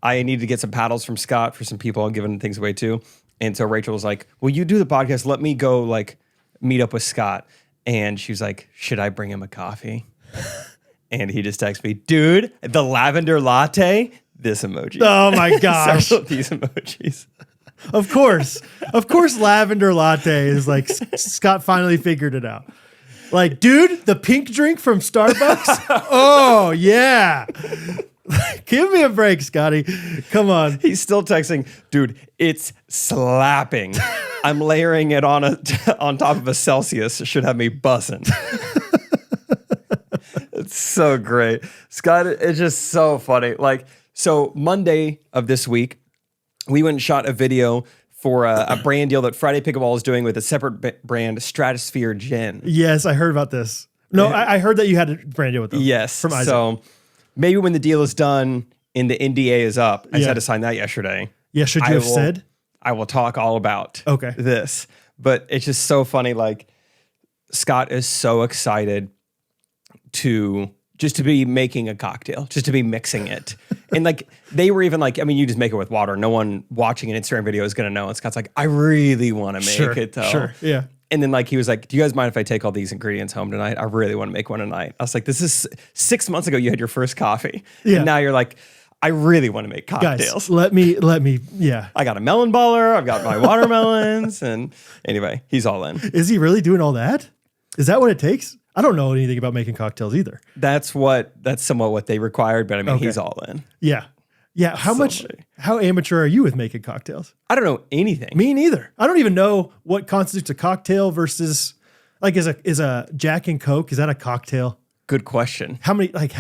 I needed to get some paddles from Scott for some people. I'm giving things away too. And so Rachel was like, "Will you do the podcast? Let me go like meet up with Scott." And she was like, "Should I bring him a coffee?" And he just texted me, "Dude, the lavender latte." This emoji. Oh my gosh. Several of these emojis. Of course, lavender latte is like Scott finally figured it out. Like, dude, the pink drink from Starbucks. Oh yeah. Give me a break, Scotty. Come on. He's still texting, "Dude, it's slapping. I'm layering it on on top of a Celsius. It should have me bussing." It's so great. Scott, it's just so funny. Like, so Monday of this week, we went and shot a video for a brand deal that Friday Pickleball is doing with a separate brand, Stratosphere Gin. Yes, I heard about this. No, I heard that you had a brand deal with them. Yes. From Isaac. So maybe when the deal is done and the NDA is up, I just had to sign that yesterday. Yeah, should you have said? I will talk all about this. But it's just so funny. Like, Scott is so excited to be making a cocktail, just to be mixing it. And like, they were even like, I mean, you just make it with water. No one watching an Instagram video is going to know. And Scott's like, "I really want to make it though." Sure, yeah. And then like, he was like, "Do you guys mind if I take all these ingredients home tonight? I really want to make one tonight." I was like, this is 6 months ago you had your first coffee. Yeah. And now you're like, "I really want to make cocktails." Guys, let me, yeah. I got a melon baller. I've got my watermelons. And anyway, he's all in. Is he really doing all that? Is that what it takes? I don't know anything about making cocktails either. That's somewhat what they required, but I mean, he's all in. Yeah. Yeah. How amateur are you with making cocktails? I don't know anything. Me neither. I don't even know what constitutes a cocktail versus like, is a Jack and Coke, is that a cocktail? Good question. How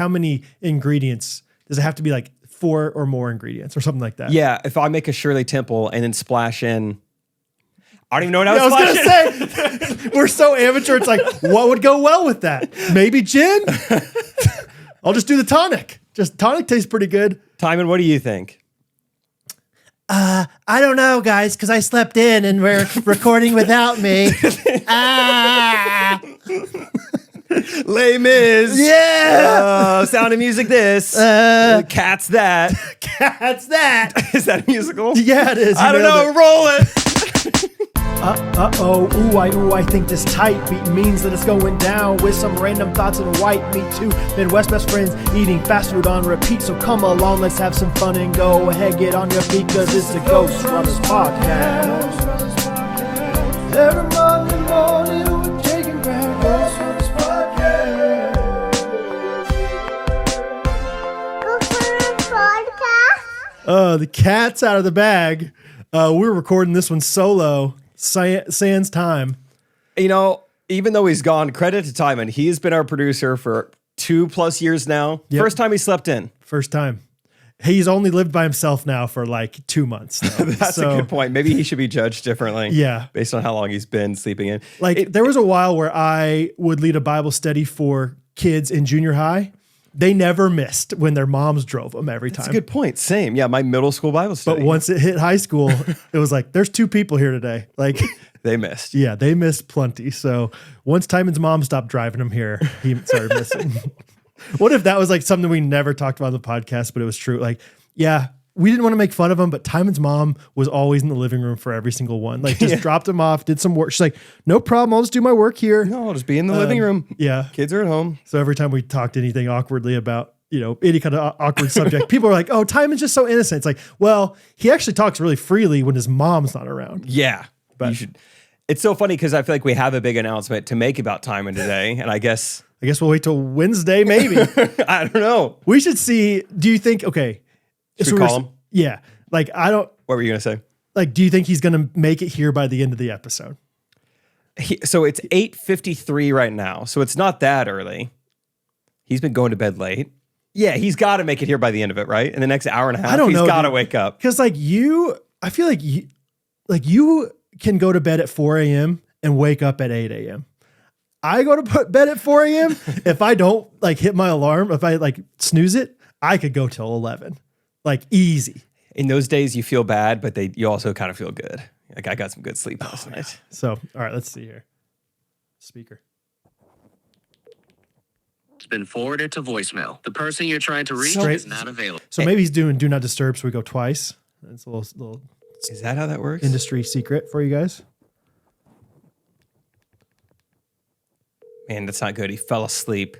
many ingredients does it have to be, like 4 or more ingredients or something like that? Yeah. If I make a Shirley Temple and then splash in, I don't even know what I was going to say. We're so amateur. It's like, what would go well with that? Maybe gin? I'll just do the tonic. Just tonic tastes pretty good. Tyman, what do you think? I don't know, guys, because I slept in and we're recording without me. Les Mis. Yeah. Sound of Music this. Cats that. Cats that. Is that a musical? Yeah, it is. I don't know. Roll it. I think this tight beat means that it's going down with some random thoughts and white meat too. Midwest best friends eating fast food on repeat. So come along, let's have some fun and go ahead, get on your feet, cause it's the Ghostrunners podcast. Every Monday morning we're taking back Ghostrunners podcast. The cat's out of the bag. We're recording this one solo. Sans time. You know, even though he's gone, credit to Tyman. He has been our producer for 2+ years now. Yep. First time he slept in. First time. He's only lived by himself now for like 2 months. That's a good point. Maybe he should be judged differently. Yeah. Based on how long he's been sleeping in. Like there was a while where I would lead a Bible study for kids in junior high. They never missed when their moms drove them every time. That's a good point. Same. Yeah, my middle school Bible study. But once it hit high school, it was like, there's 2 people here today. Like they missed. Yeah, they missed plenty. So once Tyman's mom stopped driving him here, he started missing. What if that was like something we never talked about on the podcast, but it was true? Like, yeah, we didn't want to make fun of him, but Tyman's mom was always in the living room for every single one. Like just dropped him off, did some work. She's like, "No problem. I'll just do my work here." No, I'll just be in the living room. Yeah. Kids are at home. So every time we talked anything awkwardly about, any kind of awkward subject, people are like, "Oh, Tyman's just so innocent." It's like, well, he actually talks really freely when his mom's not around. Yeah. But you should. It's so funny because I feel like we have a big announcement to make about Tyman today. And I guess we'll wait till Wednesday, maybe. I don't know. We should see. Do you think, okay. Should we call him? Yeah. Like, I don't. What were you going to say? Like, do you think he's going to make it here by the end of the episode? So it's 8:53 right now. So it's not that early. He's been going to bed late. Yeah, he's got to make it here by the end of it, right? In the next hour and a half, he's got to wake up. Because I feel like you can go to bed at 4 a.m. and wake up at 8 a.m. I go to bed at 4 a.m. If I don't like hit my alarm, if I like snooze it, I could go till 11. Like easy. In those days, you feel bad, but you also kind of feel good. Like I got some good sleep last night. So, all right, let's see here. Speaker. has been forwarded to voicemail. The person you're trying to reach is not available. So maybe he's doing do not disturb, so we go twice. It's a little Is that how that works? industry secret for you guys. Man, that's not good. He fell asleep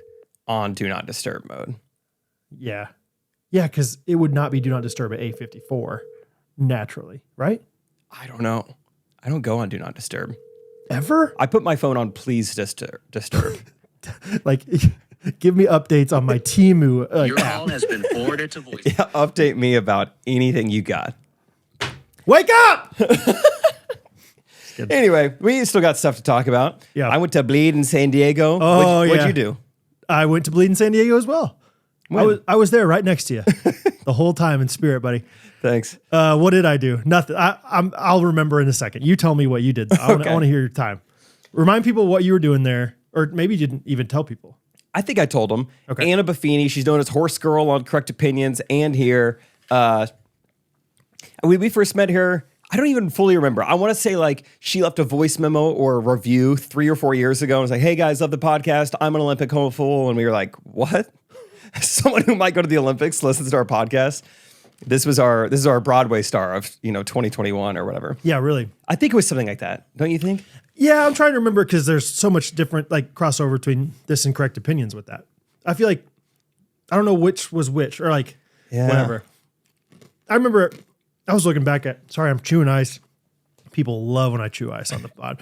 on do not disturb mode. Yeah. Yeah, because it would not be do not disturb at 8:54 naturally, right? I don't know. I don't go on do not disturb. Ever? I put my phone on please disturb. Like, give me updates on my Temu Your app. call has been forwarded to voicemail. Yeah, update me about anything you got. Wake up! Anyway, we still got stuff to talk about. Yeah. I went to Bleed in San Diego. Oh, What'd yeah. you do? I went to Bleed in San Diego as well. When? I was there right next to you the whole time in spirit, buddy. Thanks. What did I do? Nothing. I'll remember in a second. You tell me what you did. I want to hear your time. Remind people what you were doing there, or maybe you didn't even tell people. I think I told them. Okay. Anna Buffini, she's known as Horse Girl on Correct Opinions and here. We first met her. I don't even fully remember. I want to say like she left a voice memo or a review 3 or 4 years ago and was like, hey guys, love the podcast. I'm an Olympic hopeful. And we were like, what? Someone who might go to the Olympics listens to our podcast. This is our Broadway star of 2021 or whatever. Yeah, really. I think it was something like that. Don't you think? Yeah, I'm trying to remember because there's so much different like crossover between this and Correct Opinions with that. I feel like I don't know which was which or like whatever. I remember I was looking back at. Sorry, I'm chewing ice. People love when I chew ice on the pod.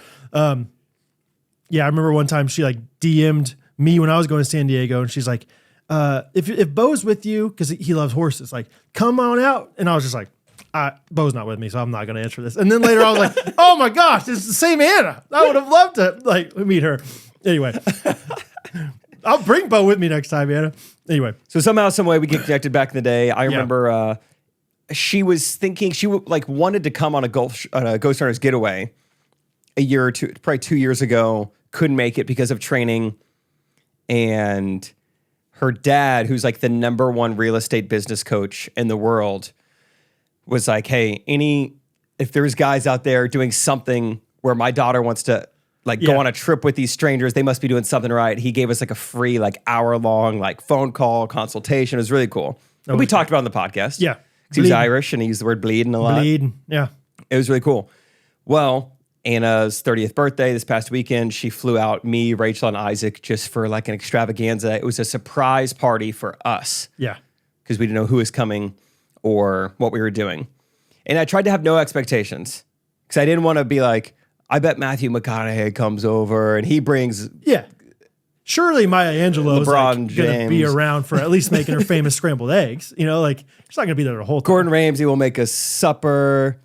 Yeah, I remember one time she like DM'd me when I was going to San Diego, and she's like, "If Bo's with you, because he loves horses, like come on out." And I was just like, Bo's not with me, so I'm not going to answer this. And then later I was like, oh my gosh, it's the same Anna. I would have loved to like meet her. Anyway, I'll bring Bo with me next time, Anna. Anyway. So somehow, some way we get connected back in the day. I remember she was thinking she wanted to come on a Ghostrunners getaway a year or two, probably 2 years ago, couldn't make it because of training. And her dad, who's like the #1 real estate business coach in the world, was like, hey, if there's guys out there doing something where my daughter wants to go on a trip with these strangers, they must be doing something right. He gave us like a free hour-long phone call consultation. It was really cool. And we talked about it on the podcast. Yeah. He was Irish and he used the word bleeding a lot. Bleeding, yeah. It was really cool. Well, Anna's 30th birthday this past weekend, she flew out, me, Rachel, and Isaac, just for like an extravaganza. It was a surprise party for us. Yeah. Because we didn't know who was coming or what we were doing. And I tried to have no expectations because I didn't want to be like, I bet Matthew McConaughey comes over and he brings... Yeah. Surely Maya Angelou's going to be around for at least making her famous scrambled eggs. She's not going to be there the whole time. Gordon Ramsay will make us supper.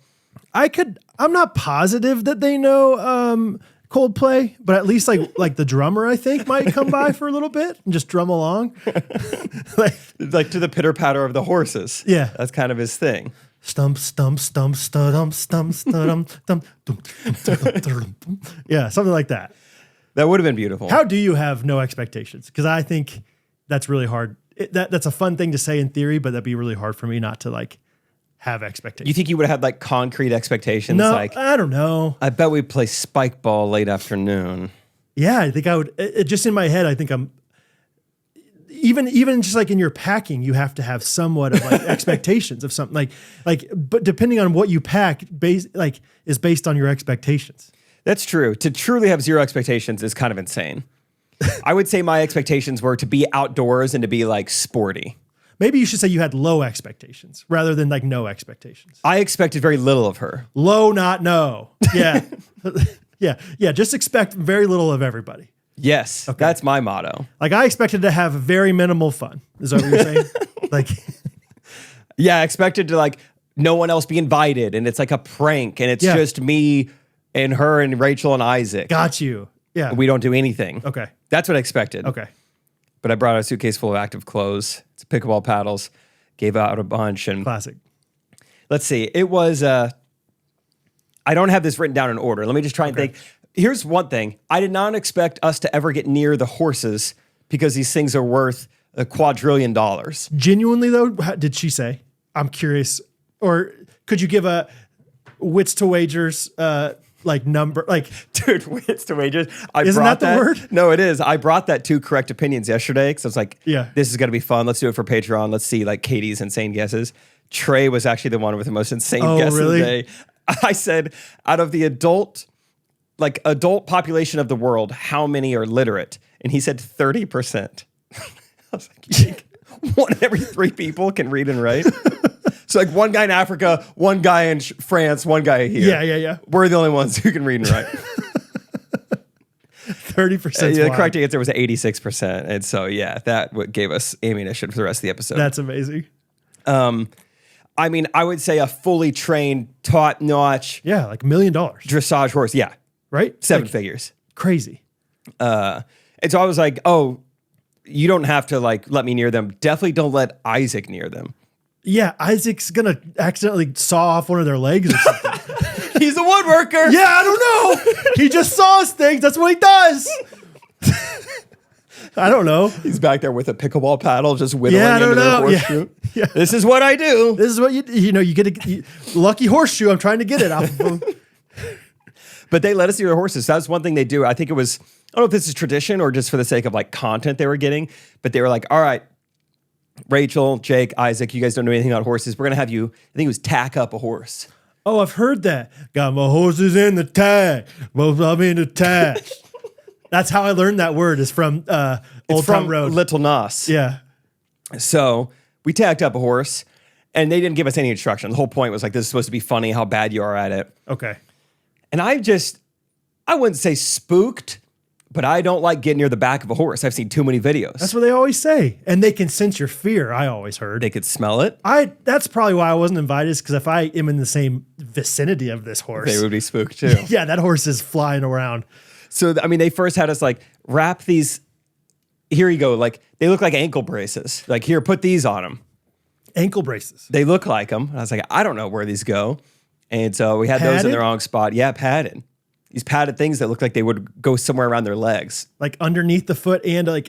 I'm not positive that they know Coldplay, but at least like the drummer, I think, might come by for a little bit and just drum along. like to the pitter patter of the horses. Yeah. That's kind of his thing. Stump, stump, stump, studum, stump, studum, stump. Yeah, something like that. That would have been beautiful. How do you have no expectations? Because I think that's really hard. That's a fun thing to say in theory, but that'd be really hard for me not to have expectations. You think you would have had concrete expectations? No, I don't know. I bet we'd play spike ball late afternoon. Yeah, I think I would. Just in my head, I think I'm. Even just in your packing, you have to have somewhat of expectations of something but depending on what you pack, is based on your expectations. That's true. To truly have zero expectations is kind of insane. I would say my expectations were to be outdoors and to be sporty. Maybe you should say you had low expectations rather than no expectations. I expected very little of her. Low, not no. Yeah. Yeah. Just expect very little of everybody. Yes. Okay. That's my motto. I expected to have very minimal fun. Is that what you're saying? Yeah, I expected to no one else be invited and it's a prank and it's just me and her and Rachel and Isaac. Got you. Yeah. We don't do anything. Okay. That's what I expected. Okay. But I brought a suitcase full of active clothes. It's pickleball paddles. Gave out a bunch. And classic. Let's see. It was, I don't have this written down in order. Let me just try and think. Here's one thing. I did not expect us to ever get near the horses because these things are worth $1 quadrillion. Genuinely, though, did she say? I'm curious. Or could you give a wits to wagers like number, like, dude, it's the wages. Isn't that the word? No, it is. I brought that to Correct Opinions yesterday because I was like, this is going to be fun. Let's do it for Patreon. Let's see like Katie's insane guesses. Trey was actually the one with the most insane guess of the day. I said, out of the adult population of the world, how many are literate? And he said 30%. I was like, one in every 3 people can read and write. So like one guy in Africa, one guy in France, one guy here. Yeah. We're the only ones who can read and write. 30%. The correct answer was 86%. And so, that gave us ammunition for the rest of the episode. That's amazing. I mean, I would say a fully trained, top-notch. Yeah, like $1 million. Dressage horse. Yeah. Right? 7 figures. Crazy. And so I was like, oh, you don't have to like let me near them. Definitely don't let Isaac near them. Yeah, Isaac's going to accidentally saw off one of their legs or something. He's a woodworker. Yeah, I don't know. He just saws things. That's what he does. I don't know. He's back there with a pickleball paddle just whittling into the horseshoe. Yeah. This is what I do. This is what you get a lucky horseshoe. I'm trying to get it off of him. But they let us see their horses. That's one thing they do. I think it was, I don't know if this is tradition or just for the sake of like content they were getting, but they were like, all right, Rachel, Jake, Isaac, you guys don't know anything about horses. We're going to have you, I think it was tack up a horse. Oh, I've heard that. Got my horses in the tag. Both of them in the tag. That's how I learned that word is from Old Town Road. Little Nos. Yeah. So we tacked up a horse and they didn't give us any instruction. The whole point was like, this is supposed to be funny how bad you are at it. Okay. And I wouldn't say spooked, but I don't like getting near the back of a horse. I've seen too many videos. That's what they always say. And they can sense your fear, I always heard. They could smell it. That's probably why I wasn't invited, is because if I am in the same vicinity of this horse. They would be spooked too. Yeah, that horse is flying around. So, I mean, they first had us like wrap these, here you go, like they look like ankle braces. Like here, put these on them. Ankle braces. They look like them. And I was like, I don't know where these go. And so we had those in the wrong spot. Yeah, padded. These padded things that look like they would go somewhere around their legs. Like underneath the foot and are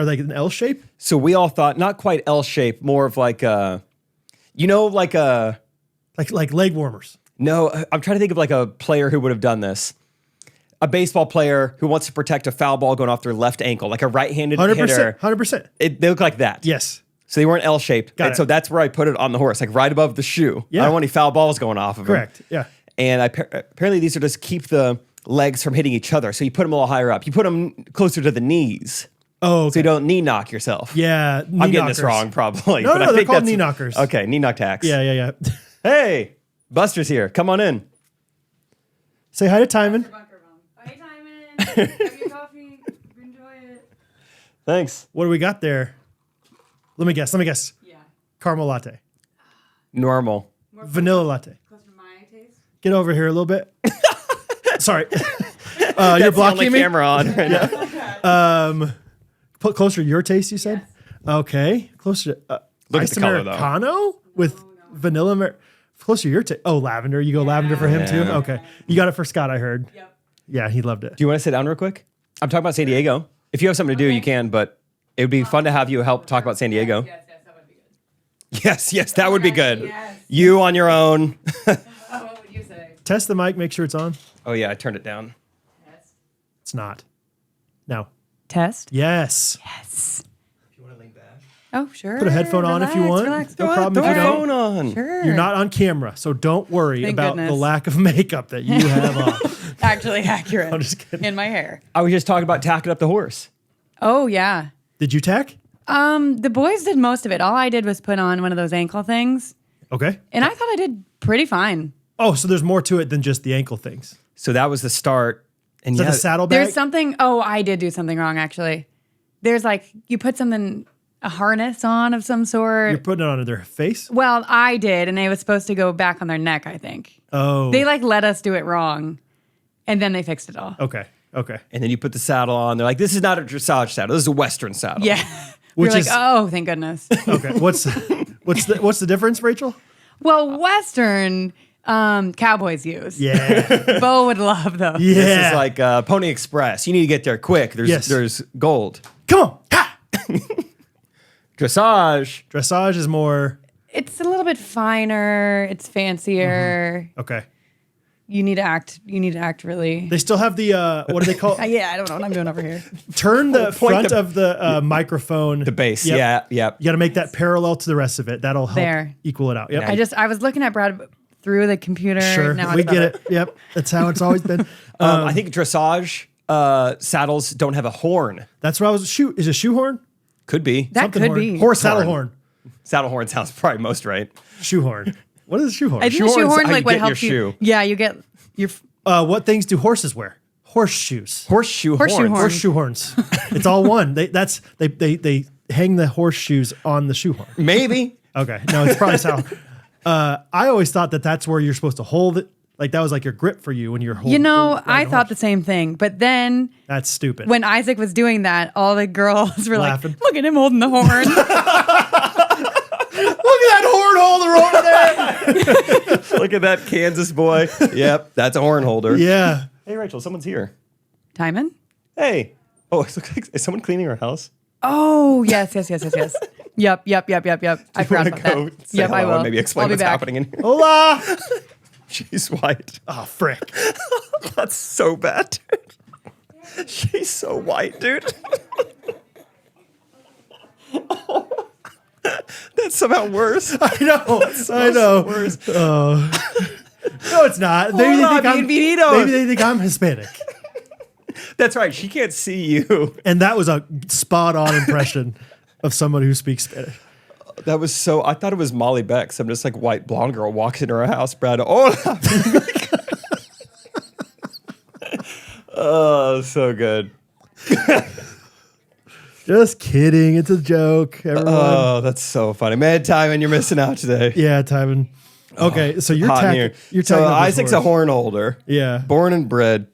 they an L shape? So we all thought, not quite L shape, more of like like leg warmers. No, I'm trying to think of like a player who would have done this. A baseball player who wants to protect a foul ball going off their left ankle, like a right-handed 100%, hitter. 100%. They look like that. Yes. So they weren't L-shaped. Got and it. so that's where I put it on the horse, like right above the shoe. Yeah. I don't want any foul balls going off of Correct. him. Yeah. And apparently these are just keep the legs from hitting each other. So you put them a little higher up. You put them closer to the knees. Oh, okay. So you don't knee knock yourself. Yeah. I'm getting this wrong probably. No, but they're called knee knockers. Okay, knee knock tacks. Yeah. Hey, Buster's here. Come on in. Say hi to Tyman. Hi, Tyman. Have your coffee. Enjoy it. Thanks. What do we got there? Let me guess. Yeah. Caramel latte. Normal. Vanilla latte. Close to my taste. Get over here a little bit. Sorry. You're That's blocking the only me. camera on right now. Put closer to your taste, you said? Yes. Okay. Closer to Look at iced the color, though. Americano with vanilla. Closer to your taste. Oh, lavender. You go lavender for him too? Okay. You got it for Scott, I heard. Yep. Yeah, he loved it. Do you want to sit down real quick? I'm talking about San Diego. If you have something to do, you can, but it would be fun to have you help talk about San Diego. Yes, that would be good. Yes, that would be good. Yes. You on your own. What would you say? Test the mic, make sure it's on. Oh, yeah, I turned it down. Test. It's not. No. Test. Yes. Yes. If you want to lean back. Oh, sure. Put a headphone on if you want. Relax. No problem if you Throw a don't. phone on. Sure. You're not on camera, so don't worry Thank about the goodness. lack of makeup that you have on. Actually accurate. I'm just kidding. In my hair. I was just talking about tacking up the horse. Oh, yeah. Did you tack? The boys did most of it. All I did was put on one of those ankle things, Okay. and I thought I did pretty fine. Oh, so there's more to it than just the ankle things. So that was the start. And Is that yeah, the saddlebag? There's something. Oh, I did do something wrong, actually. There's like, you put a harness on of some sort. You're putting it on their face? Well, I did, and it was supposed to go back on their neck, I think. Oh. They like let us do it wrong, and then they fixed it all. Okay. and then you put the saddle on. They're like, this is not a dressage saddle. This is a Western saddle. Yeah. Which We're is- like, oh, thank goodness. Okay. What's the difference, Rachel? Well, Western cowboys use. Yeah. Bo would love those. Yeah. This is like Pony Express. You need to get there quick. There's gold. Come on. Ha! Dressage. Dressage is more It's a little bit finer. It's fancier. okay. you need to act really. They still have the what do they call? Yeah, I don't know what I'm doing over here. Turn the front of the microphone. The base. Yep. Yeah. You got to make that parallel to the rest of it. That'll help equal it out. Yep. I was looking at Brad through the computer. Sure. Now We get it. Yep. That's how it's always been. I think dressage saddles don't have a horn. That's what I was is a shoehorn? Could be. That could horn. be. Horse saddle horn. Saddle horn sounds probably most right. Shoehorn. What is a shoehorn? I think the Shoehorn's shoehorn how like you what get helps your you. shoe. Yeah, you get your. What things do horses wear? Horseshoes. Horseshoe Horseshoe horns. horn. Horseshoe horns. It's all one. They hang the horseshoes on the shoehorn. Maybe. Okay. No, it's probably saddle. I always thought that's where you're supposed to hold it. Like that was like your grip for you when you're holding. You know, I thought the same thing, but then that's stupid. when Isaac was doing that, all the girls were Laughing. like, "Look at him holding the horn." Look at that horn holder over there. Look at that Kansas boy. Yep, that's a horn holder. Yeah. Hey, Rachel, someone's here. Tyman? Hey. Oh, it looks like, is someone cleaning our house? Oh, yes. Yep. I forgot about Go that. say Yep, I hello will. and maybe explain I'll be what's back. happening in here. Hola. She's white. Oh, frick. That's so bad, dude. She's so white, dude. That's somehow worse. I know. I know. Worse. No, it's not. Maybe Hola, bienvenidos. they think I'm Hispanic. That's right. She can't see you. And that was a spot on impression of someone who speaks Spanish. That was so. I thought it was Molly Beck. Some just like white blonde girl walks into her house. Brad. Hola. Oh, so good. Just kidding. It's a joke, everyone. Oh, that's so funny. Man, Tyman, you're missing out today. Yeah, Tyman. Okay, so you're Hot in tagging. here. You're So tagging up this Isaac's a horn holder. Yeah. Born and bred.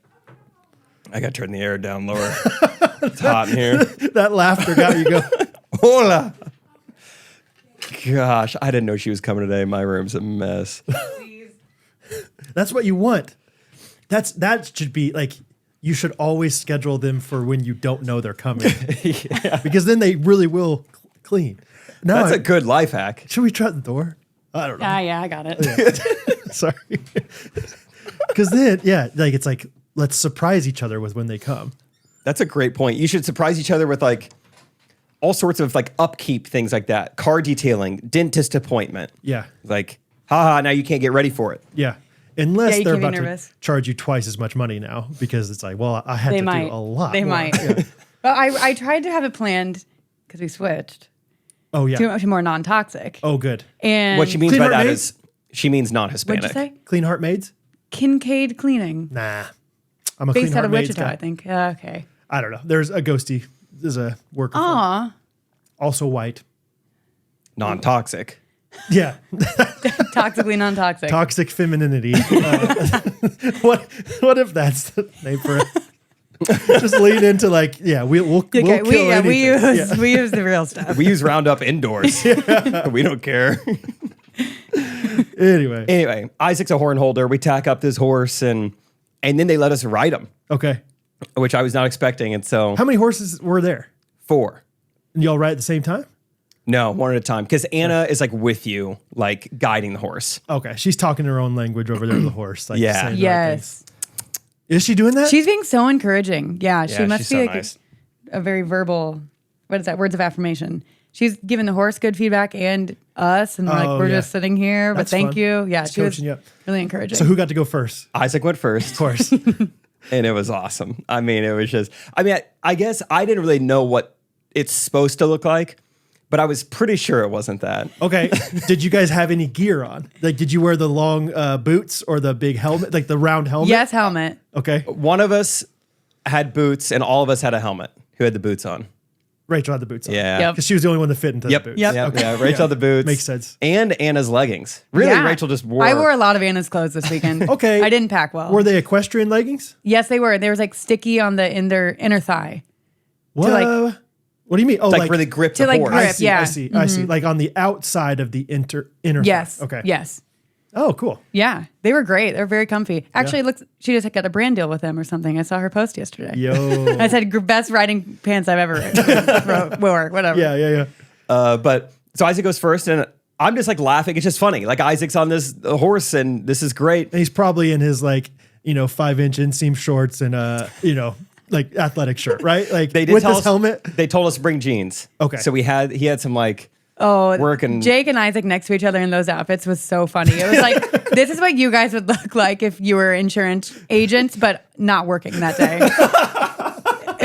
I got to turn the air down lower. It's hot in here. That laughter got you going. Hola. Gosh, I didn't know she was coming today. My room's a mess. That's what you want. That should be like, you should always schedule them for when you don't know they're coming. Yeah. Because then they really will clean. No, That's a good life hack. should we try the door? I don't know. Yeah, I got it. Sorry. Because then, yeah, like it's like, let's surprise each other with when they come. That's a great point. You should surprise each other with like all sorts of like upkeep things like that. Car detailing, dentist appointment. Yeah. Like, haha, now you can't get ready for it. Yeah. Unless you they're can't be about to nervous. charge you twice as much money now because it's like, well, I had They to might. do a lot. They more. might. Yeah. But I tried to have it planned because we switched Oh, yeah. to more non-toxic. Oh, good. And What she means Clean by heart that maids? is she means non-Hispanic. What'd you say? Clean Heart Maids? Kincaid Cleaning. Nah. I'm a Clean Based out Heart of Maids Wichita, guy. I think. Okay. I don't know. There's a ghosty. There's a worker. for it. Aw. Also white. Non-toxic. Yeah. Toxically non-toxic. Toxic femininity. What if that's the name for it? Just lean into like, yeah, we'll kill anything. We use the real stuff. We use Roundup indoors. We don't care. Anyway. Anyway, Isaac's a horn holder. We tack up this horse and then they let us ride him, Okay. which I was not expecting. And so How many horses were there? 4. And y'all ride at the same time? No, one at a time. Because Anna is like with you, like guiding the horse. Okay. She's talking her own language over there to the horse. Like Yeah. saying the right Yes. things. Is she doing that? She's being so encouraging. Yeah, she Yeah, must she's be so like nice. a very verbal, what is that? Words of affirmation. She's giving the horse good feedback and us, and like Oh, we're yeah. just sitting here. That's but thank fun. you. Yeah, Just she was coaching you up. really encouraging. So who got to go first? Isaac went first. Of course. And it was awesome. I mean, it was just, I guess I didn't really know what it's supposed to look like, but I was pretty sure it wasn't that. Okay. Did you guys have any gear on? Like, did you wear the long boots or the big helmet, like the round helmet? yes, helmet. Okay. One of us had boots and all of us had a helmet. Who had the boots on? Rachel had the boots on. Yeah. Yep. Because she was the only one that fit into Yep. the boots. Yep. Yep. Yeah. Rachel had the boots. Makes sense. And Anna's leggings. Really, Yeah. Rachel just wore. I wore a lot of Anna's clothes this weekend. Okay. I didn't pack well. Were they equestrian leggings? Yes, they were. There was like sticky on in their inner thigh. What? like- What do you mean? Oh, like really grip the like horse. grip. I see. yeah. I see. I see. Like on the outside of the inner. Yes. thigh. Okay. Yes. Oh, cool. Yeah, they were great. They're very comfy. Actually, it looks she just got a brand deal with them or something. I saw her post yesterday. Yo. I said best riding pants I've ever wore. Whatever. Yeah. But so Isaac goes first, and I'm just like laughing. It's just funny. Like Isaac's on this horse and this is great. And he's probably in his 5-inch inseam shorts and like athletic shirt, right? Like They did with tell his us, helmet. They told us to bring jeans. Okay. So he had some like work and Jake and Isaac next to each other in those outfits was so funny. It was like, this is what you guys would look like if you were insurance agents, but not working that day.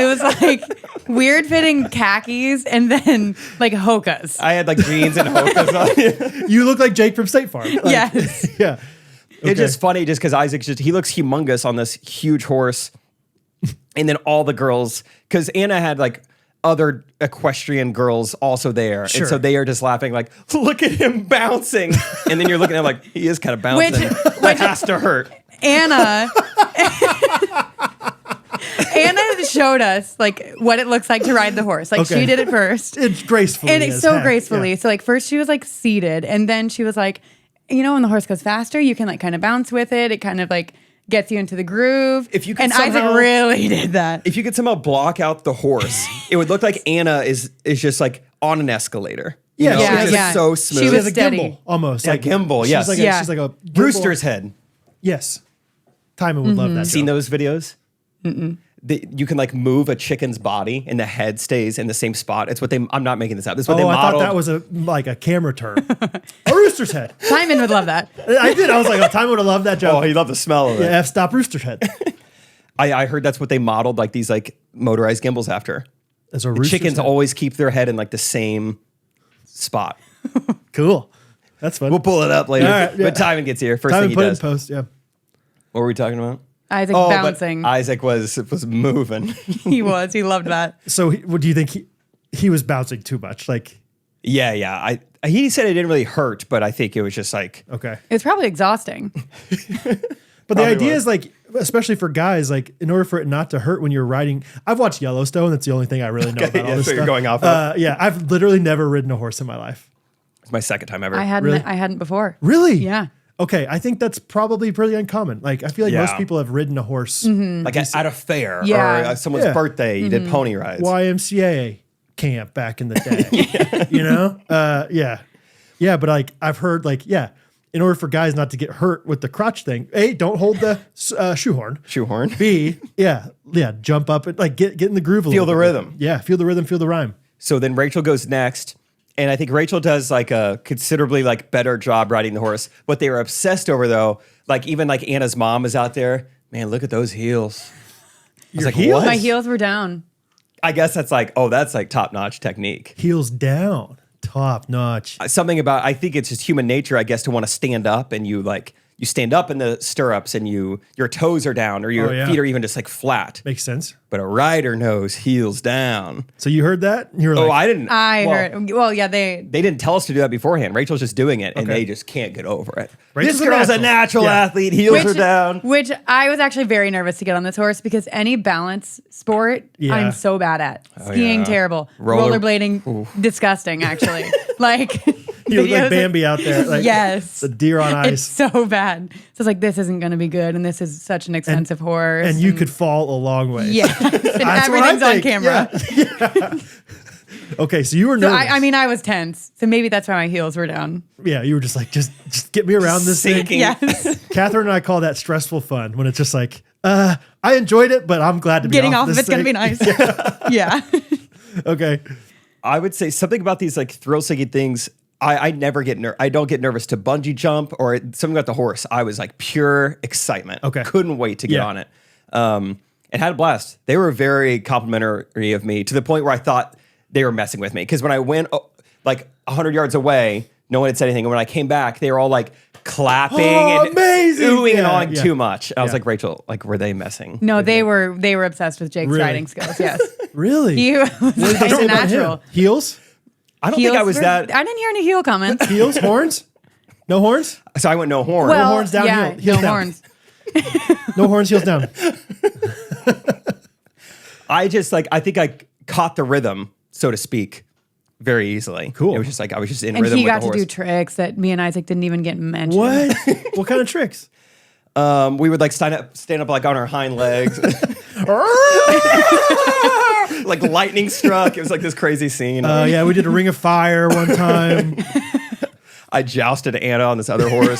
It was like weird fitting khakis and then like Hokas. I had like jeans and Hokas on. You look like Jake from State Farm. Like, Yes. Yeah. Okay. It's just funny just because Isaac's he looks humongous on this huge horse. And then all the girls, because Anna had like other equestrian girls also there. Sure. And so they are just laughing like, look at him bouncing. And then you're looking at him like, he is kind of bouncing. That has to hurt. Anna showed us like what it looks like to ride the horse. Like Okay. she did it first. It's gracefully. And it's as so heck. gracefully. Yeah. So like first she was like seated and then she was like, when the horse goes faster, you can like kind of bounce with it. It kind of like gets you into the groove. If you could and somehow- Isaac really did that. If you could somehow block out the horse, it would look like Anna is just like on an escalator. Yeah, You know? yeah, It's just yeah. so She smooth. She was has a steady. gimbal almost. Yeah, gimbal, yes. She's like Yeah. she's like a Rooster's gimbal. head. Yes. Tyman would love that. Seen joke. those videos? You can like move a chicken's body and the head stays in the same spot. It's what I'm not making this up. This is what they I modeled. thought that was a camera term. A rooster's head. Simon would love that. I did. I was like, Tyman would have loved that joke. Oh, he loved the smell of it. Yeah, F-stop rooster's head. I heard that's what they modeled like these like motorized gimbals after. As a rooster's Chickens head. always keep their head in like the same spot. Cool. That's fun. We'll pull it up later. All right, yeah. But Tyman gets here. First Tyman thing he put it in does. post, yeah. What were we talking about? Isaac But bouncing. Isaac was moving. He was. He loved that. So what do you think he was bouncing too much? Like, Yeah. He said it didn't really hurt, but I think it was just like okay. It was probably exhausting. But the idea was. is like, especially for guys, like in order for it not to hurt when you're riding, I've watched Yellowstone. That's the only thing I really know about all yeah, this so you're stuff. going off of. Yeah, I've literally never ridden a horse in my life. it's my second time ever. I hadn't before. Really? Yeah. Okay, I think that's probably pretty uncommon. Like, I feel like most Yeah. people have ridden a horse. like at a fair Yeah. or someone's Yeah. birthday. You did pony rides. YMCA camp back in the day. You know? Yeah. Yeah, but like I've heard like, yeah, in order for guys not to get hurt with the crotch thing, A, don't hold the shoehorn. Shoehorn. B, yeah, jump up and like get in the groove a Feel little the bit. rhythm. Yeah, feel the rhythm, feel the rhyme. So then Rachel goes next. And I think Rachel does like a considerably like better job riding the horse. What they were obsessed over though, like even like Anna's mom is out there. Man, look at those heels. I was like, heels? what? My heels were down. I guess that's like, that's like top notch technique. Heels down, top notch. Something about, I think it's just human nature, I guess, to want to stand up and you stand up in the stirrups and your toes are down or your Oh, yeah. feet are even just like flat. Makes sense. But a rider knows heels down. So you heard that? You were like, I didn't. I well, heard. Well, yeah, They didn't tell us to do that beforehand. Rachel's just doing it, and Okay. they just can't get over it. Rachel's this a girl's a natural. natural Yeah. athlete. Heels are down. Which I was actually very nervous to get on this horse because any balance sport Yeah. I'm so bad at. Skiing, yeah. terrible. Roller- Rollerblading, disgusting, actually. Like, you look like videos- Bambi out there. Like, Yes. the deer on It's ice. so bad. So it's like, this isn't going to be good. And this is such an expensive horse. And you could fall a long way. Yeah. And That's what I everything's on think. camera. Yeah. Okay, so you were So nervous. I mean, I was tense. So maybe that's why my heels were down. Yeah, you were just like, just get me around this thing. Sinking. Yes. Catherine and I call that stressful fun when it's just like, I enjoyed it, but I'm glad to be Getting off off of this it's going to be thing. nice. Yeah. Okay. I would say something about these like thrill seeking things. I never get I don't get nervous to bungee jump or something about the horse. I was like pure excitement. Okay. Couldn't wait to get Yeah. on it. And had a blast. They were very complimentary of me to the point where I thought they were messing with me. Because when I went like 100 yards away, no one had said anything. And when I came back, they were all like clapping Oh, and amazing. oohing and Yeah, awing yeah. too much. I was Yeah. like, Rachel, like, were they messing? No, they were obsessed with Jake's Really? riding skills. Yes. Really? He was What did they say about natural. him? Heels? I don't think I was that. I didn't hear any heel comments. Heels? Horns? No horns? So I went no horn. Well, horns down, yeah, heels no down. horns. No horns, heels down. I think I caught the rhythm, so to speak, very easily. Cool. It was just like I was just in And rhythm he with got the to horse. do tricks that me and Isaac didn't even get mentioned. What? What kind of tricks? We would like stand up like on our hind legs, like lightning struck. It was like this crazy scene. Yeah, we did a ring of fire one time. I jousted Anna on this other horse.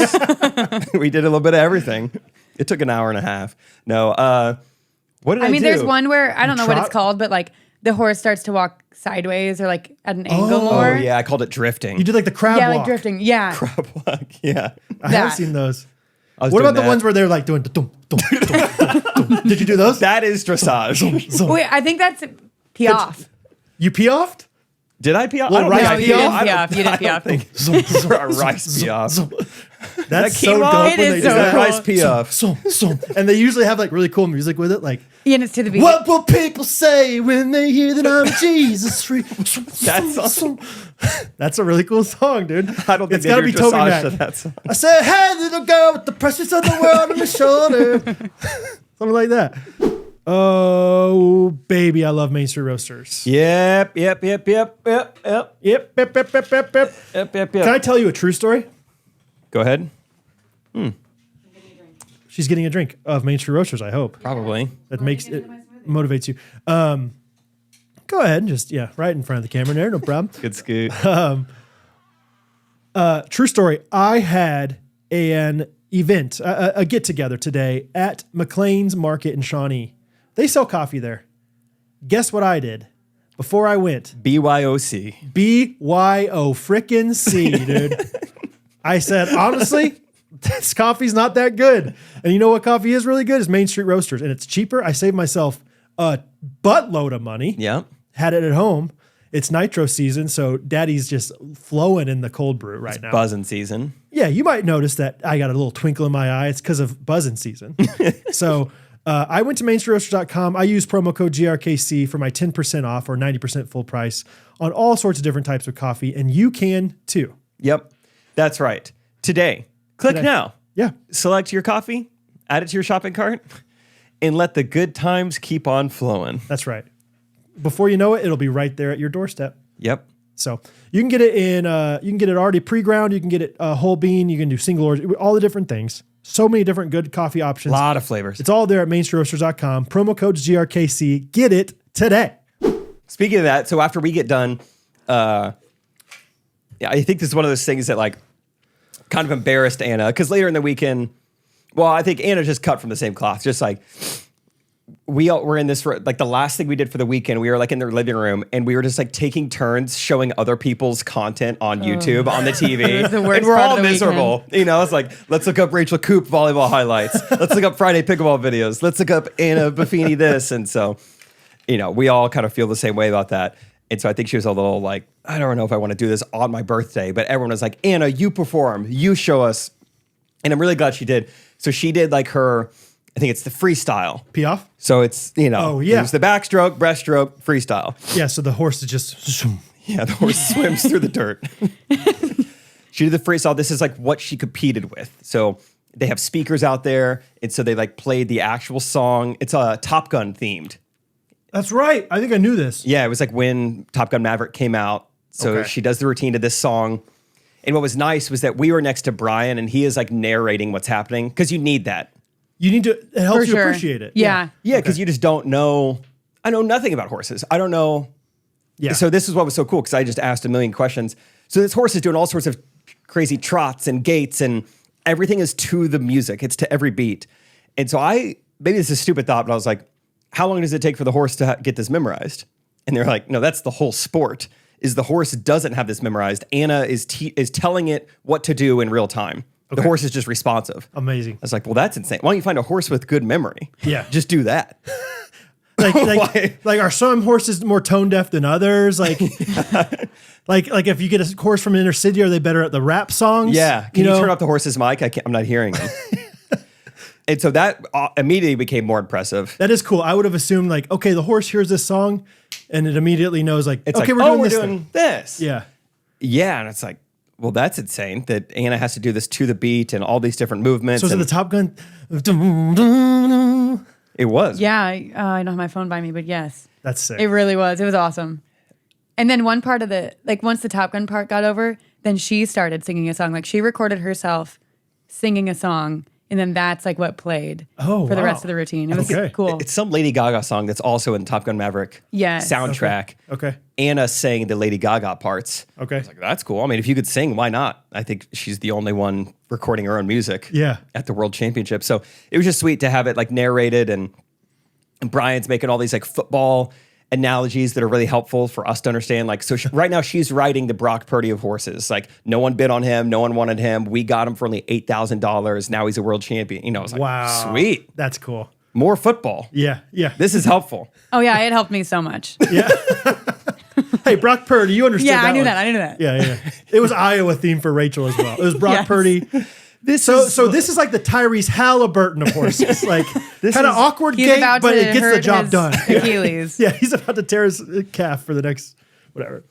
We did a little bit of everything. It took an hour and a half. No, what did I do? There's one where I don't know what it's called, but like the horse starts to walk sideways or like at an angle more. Oh yeah, I called it drifting. You did like the crab walk. Yeah, like drifting. Yeah. Crab walk. Yeah. I have seen those. What about the ones where they're like doing dum, dum, dum, dum, dum. Did you do those? That is dressage. Wait, I think that's pee off. You pee offed? Did I pee off? Well, I don't right, think pee I off? peed Yeah, you did pee off. A rice pee off. That's That so came dope off? when It they is do so that. cool. Rice pee off. And they usually have like really cool music with it, like And it's to the beat. what will people say when they hear that I'm Jesus free? That's a really cool song, dude. I don't think it's they gotta do be Toby dressage Mac. to that song. I said, hey, little girl with the precious of the world on your shoulder. Something like that. Oh, baby, I love Main Street Roasters. Yep. Yep. Can I tell you a true story? Go ahead. She's getting a drink of Main Street Roasters, I hope. Probably. That makes it motivates you. Go ahead, just right in front of the camera there, no problem. Good scoot. True story. I had an event, a get together today at McLean's Market in Shawnee. They sell coffee there. Guess what I did before I went? BYOC. BYO frickin' C, dude. I said, honestly, this coffee's not that good. And you know what coffee is really good? Is Main Street Roasters. And it's cheaper. I saved myself a buttload of money. Yeah. Had it at home. It's nitro season, so daddy's just flowing in the cold brew right now. Buzzing season. Yeah, you might notice that I got a little twinkle in my eye. It's because of buzzing season. So I went to mainstreetroasters.com. I use promo code GRKC for my 10% off or 90% full price on all sorts of different types of coffee, and you can too. Yep. That's right. Today, click now. Yeah. Select your coffee, add it to your shopping cart, and let the good times keep on flowing. That's right. Before you know it, it'll be right there at your doorstep. Yep. So you can get it you can get it already pre-ground. You can get it whole bean. You can do single origin, all the different things. So many different good coffee options. A lot of flavors. It's all there at mainstreetroasters.com. Promo code GRKC. Get it today. Speaking of that, so after we get done, I think this is one of those things that like kind of embarrassed Anna because later in the weekend, well, I think Anna just cut from the same cloth. Just like we all were in this, like the last thing we did for the weekend, we were like in their living room and we were just like taking turns showing other people's content on YouTube, on the TV. The worst and we're part all of the miserable. weekend. You know, it's like, let's look up Rachel Coop volleyball highlights. Let's look up Friday pickleball videos. Let's look up Anna Buffini this. And so, you know, we all kind of feel the same way about that. And so I think she was a little like, I don't know if I want to do this on my birthday, but everyone was like, Anna, you perform, you show us. And I'm really glad she did. So she did like her, I think it's the freestyle. Pee off? So it's, you know, it was the backstroke, breaststroke, freestyle. Yeah, so the horse is just... Yeah, the horse swims through the dirt. She did the freestyle. This is like what she competed with. So they have speakers out there. And so they like played the actual song. It's Top Gun themed. That's right. I think I knew this. Yeah, it was like when Top Gun Maverick came out. So she does the routine to this song. And what was nice was that we were next to Brian and he is like narrating what's happening because you need that. You need to, it helps you sure. appreciate it. Yeah. Yeah, because you just don't know. I know nothing about horses. I don't know. Yeah. So this is what was so cool because I just asked a million questions. So this horse is doing all sorts of crazy trots and gaits and everything is to the music. It's to every beat. And so maybe this is a stupid thought, but I was like, how long does it take for the horse to get this memorized? And they're like, no, that's the whole sport. Is the horse doesn't have this memorized. Anna is telling it what to do in real time. The horse is just responsive. Amazing. I was like, well, that's insane. Why don't you find a horse with good memory? Yeah. Just do that. Like are some horses more tone deaf than others? Like, like if you get a horse from an inner city, are they better at the rap songs? Yeah. Can you turn off the horse's mic? I'm not hearing him. And so that immediately became more impressive. That is cool. I would have assumed like, okay, the horse hears this song and it immediately knows like, It's okay, like, we're doing we're this doing thing. this. Yeah. Yeah. And it's like, well, that's insane that Anna has to do this to the beat and all these different movements. So is it the Top Gun? It was. Yeah. I don't have my phone by me, but yes. That's sick. It really was. It was awesome. And then one part of once the Top Gun part got over, then she started singing a song. Like she recorded herself singing a song And then that's like what played for the rest of the routine. It was cool. It's some Lady Gaga song that's also in Top Gun Maverick soundtrack. Okay. Anna sang the Lady Gaga parts. Okay. I was like, that's cool. I mean, if you could sing, why not? I think she's the only one recording her own music at the World Championship. So it was just sweet to have it like narrated, and Brian's making all these like football analogies that are really helpful for us to understand. Like, so right now she's riding the Brock Purdy of horses. Like, no one bid on him. No one wanted him. We got him for only $8,000. Now he's a world champion. You know, it's like, wow, sweet. That's cool. More football. Yeah. This is helpful. Oh yeah, it helped me so much. Yeah. Hey, Brock Purdy, you understood that I knew one. that. I knew that. Yeah. It was Iowa theme for Rachel as well. It was Brock Purdy. This is like the Tyrese Halliburton of horses. Like, kind of awkward gait, but it gets the job done. Achilles. Yeah, he's about to tear his calf for the next whatever.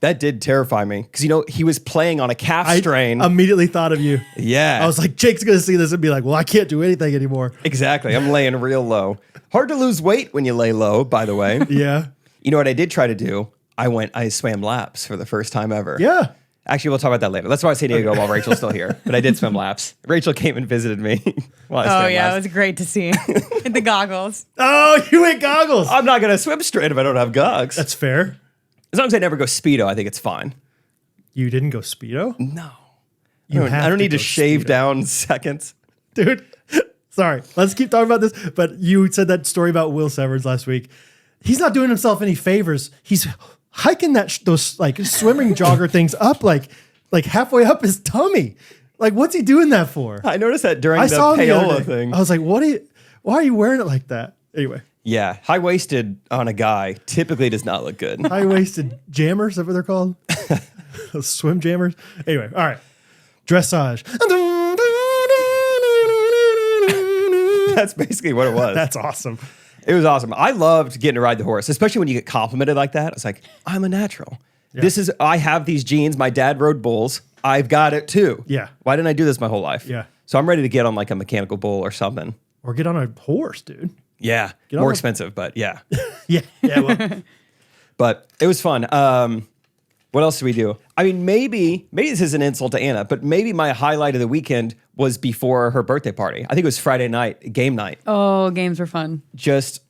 That did terrify me because, you know, he was playing on a calf strain. I immediately thought of you. Yeah. I was like, Jake's going to see this and be like, well, I can't do anything anymore. Exactly. I'm laying real low. Hard to lose weight when you lay low, by the way. Yeah. You know what I did try to do? I swam laps for the first time ever. Yeah. Actually, we'll talk about that later. Let's why San Diego while Rachel's still here. But I did swim laps. Rachel came and visited me while I swam Oh yeah, laps. it was great to see the goggles. Oh, you ain't goggles. I'm not going to swim straight if I don't have gogs. That's fair. As long as I never go Speedo, I think it's fine. You didn't go Speedo? No. I don't need to go shave Speedo. down seconds. Dude, sorry. Let's keep talking about this. But you said that story about Will Severns last week. He's not doing himself any favors. He's hiking those like swimming jogger things up like halfway up his tummy. Like, what's he doing that for? I noticed that during I the saw him the other payola day. thing. I was like, why are you wearing it like that? Anyway. Yeah, high-waisted on a guy typically does not look good. High-waisted jammers, is that what they're called? Those swim jammers. Anyway, all right. Dressage. That's basically what it was. That's awesome. It was awesome. I loved getting to ride the horse, especially when you get complimented like that. I was like, I'm a natural. Yeah. I have these genes. My dad rode bulls. I've got it too. Yeah. Why didn't I do this my whole life? Yeah. So I'm ready to get on like a mechanical bull or something. Or get on a horse, dude. Yeah. More expensive, but yeah. Yeah. Well. But it was fun. What else did we do? I mean, maybe this is an insult to Anna, but maybe my highlight of the weekend was before her birthday party. I think it was Friday night, game night. Oh, games were fun. Just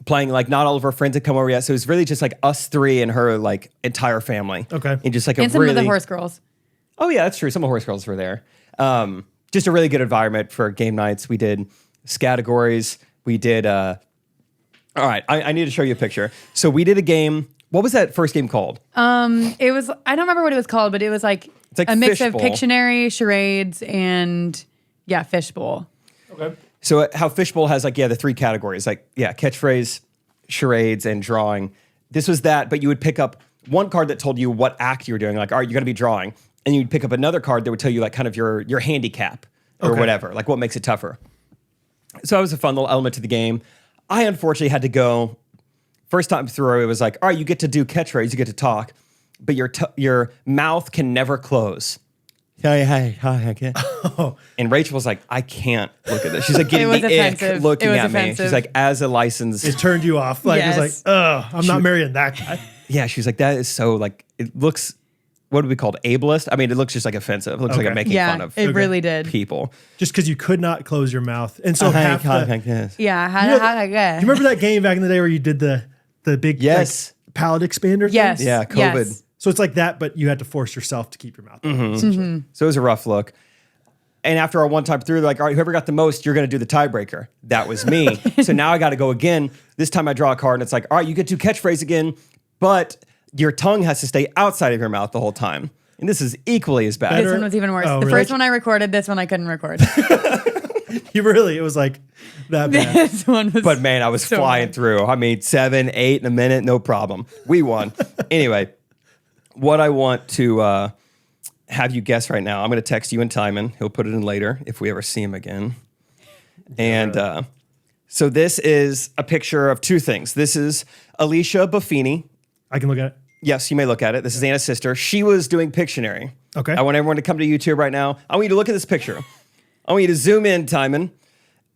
playing, like, not all of her friends had come over yet. So it was really just like us three and her like entire family. Okay. And just like and some of the horse girls. Oh yeah, that's true. Some of the horse girls were there. Just a really good environment for game nights. We did categories. We did, all right, I need to show you a picture. So we did a game. What was that first game called? It was, I don't remember what it was called, but it was like like a mix of Fishbowl. Pictionary, charades, and Fishbowl. Okay. So how Fishbowl has like, the three categories, like, catchphrase, charades, and drawing. This was that, but you would pick up one card that told you what act you were doing. Like, all right, you're going to be drawing. And you'd pick up another card that would tell you like kind of your handicap or whatever, like what makes it tougher. So that was a fun little element to the game. I unfortunately had to go. First time through, it was like, all right, you get to do catchphrase, you get to talk, but your mouth can never close. Hi, okay. And Rachel was like, I can't look at this. She's like getting the ick looking at me. She's like, as a licensed. It turned you off. Like, Yes. it was like, I'm not marrying that guy. Yeah, she's like, that is so like, it looks, what do we call it? Ableist? I mean, it looks just like offensive. It looks like I'm making fun of it really did. people. Just because you could not close your mouth. And so half the, Yeah, how do you remember that game back in the day where you did the big Yes. like, palate expander thing? Yes. Yeah, COVID. Yes. So it's like that, but you had to force yourself to keep your mouth open. So it was a rough look. And after our one time through, they're like, all right, whoever got the most, you're going to do the tiebreaker. That was me. So now I got to go again. This time I draw a card and it's like, all right, you get to catchphrase again, but your tongue has to stay outside of your mouth the whole time. And this is equally as bad. This one was even worse. Oh, the really? first one I recorded, this one I couldn't record. It was like that bad. This one was But man, I was so flying bad. through. I mean, 7, 8 in a minute, no problem. We won. Anyway, what I want to have you guess right now, I'm going to text you and Tyman. He'll put it in later if we ever see him again. And so this is a picture of two things. This is Alicia Buffini. I can look at it. Yes, you may look at it. This is Anna's sister. She was doing Pictionary. Okay. I want everyone to come to YouTube right now. I want you to look at this picture. I want you to zoom in, Tyman,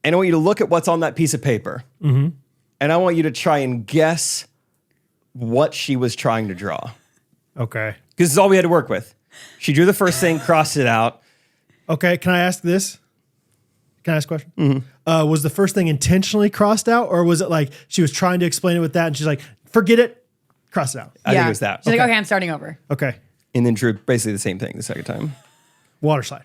and I want you to look at what's on that piece of paper. Mm-hmm. And I want you to try and guess what she was trying to draw. Okay. Because this is all we had to work with. She drew the first thing, crossed it out. Okay. Can I ask this? Can I ask a question? Mm-hmm. Was the first thing intentionally crossed out, or was it like she was trying to explain it with that and she's like, forget it, cross it out? I think it was that. She's like, okay, I'm starting over. Okay. And then drew basically the same thing the second time. Water slide.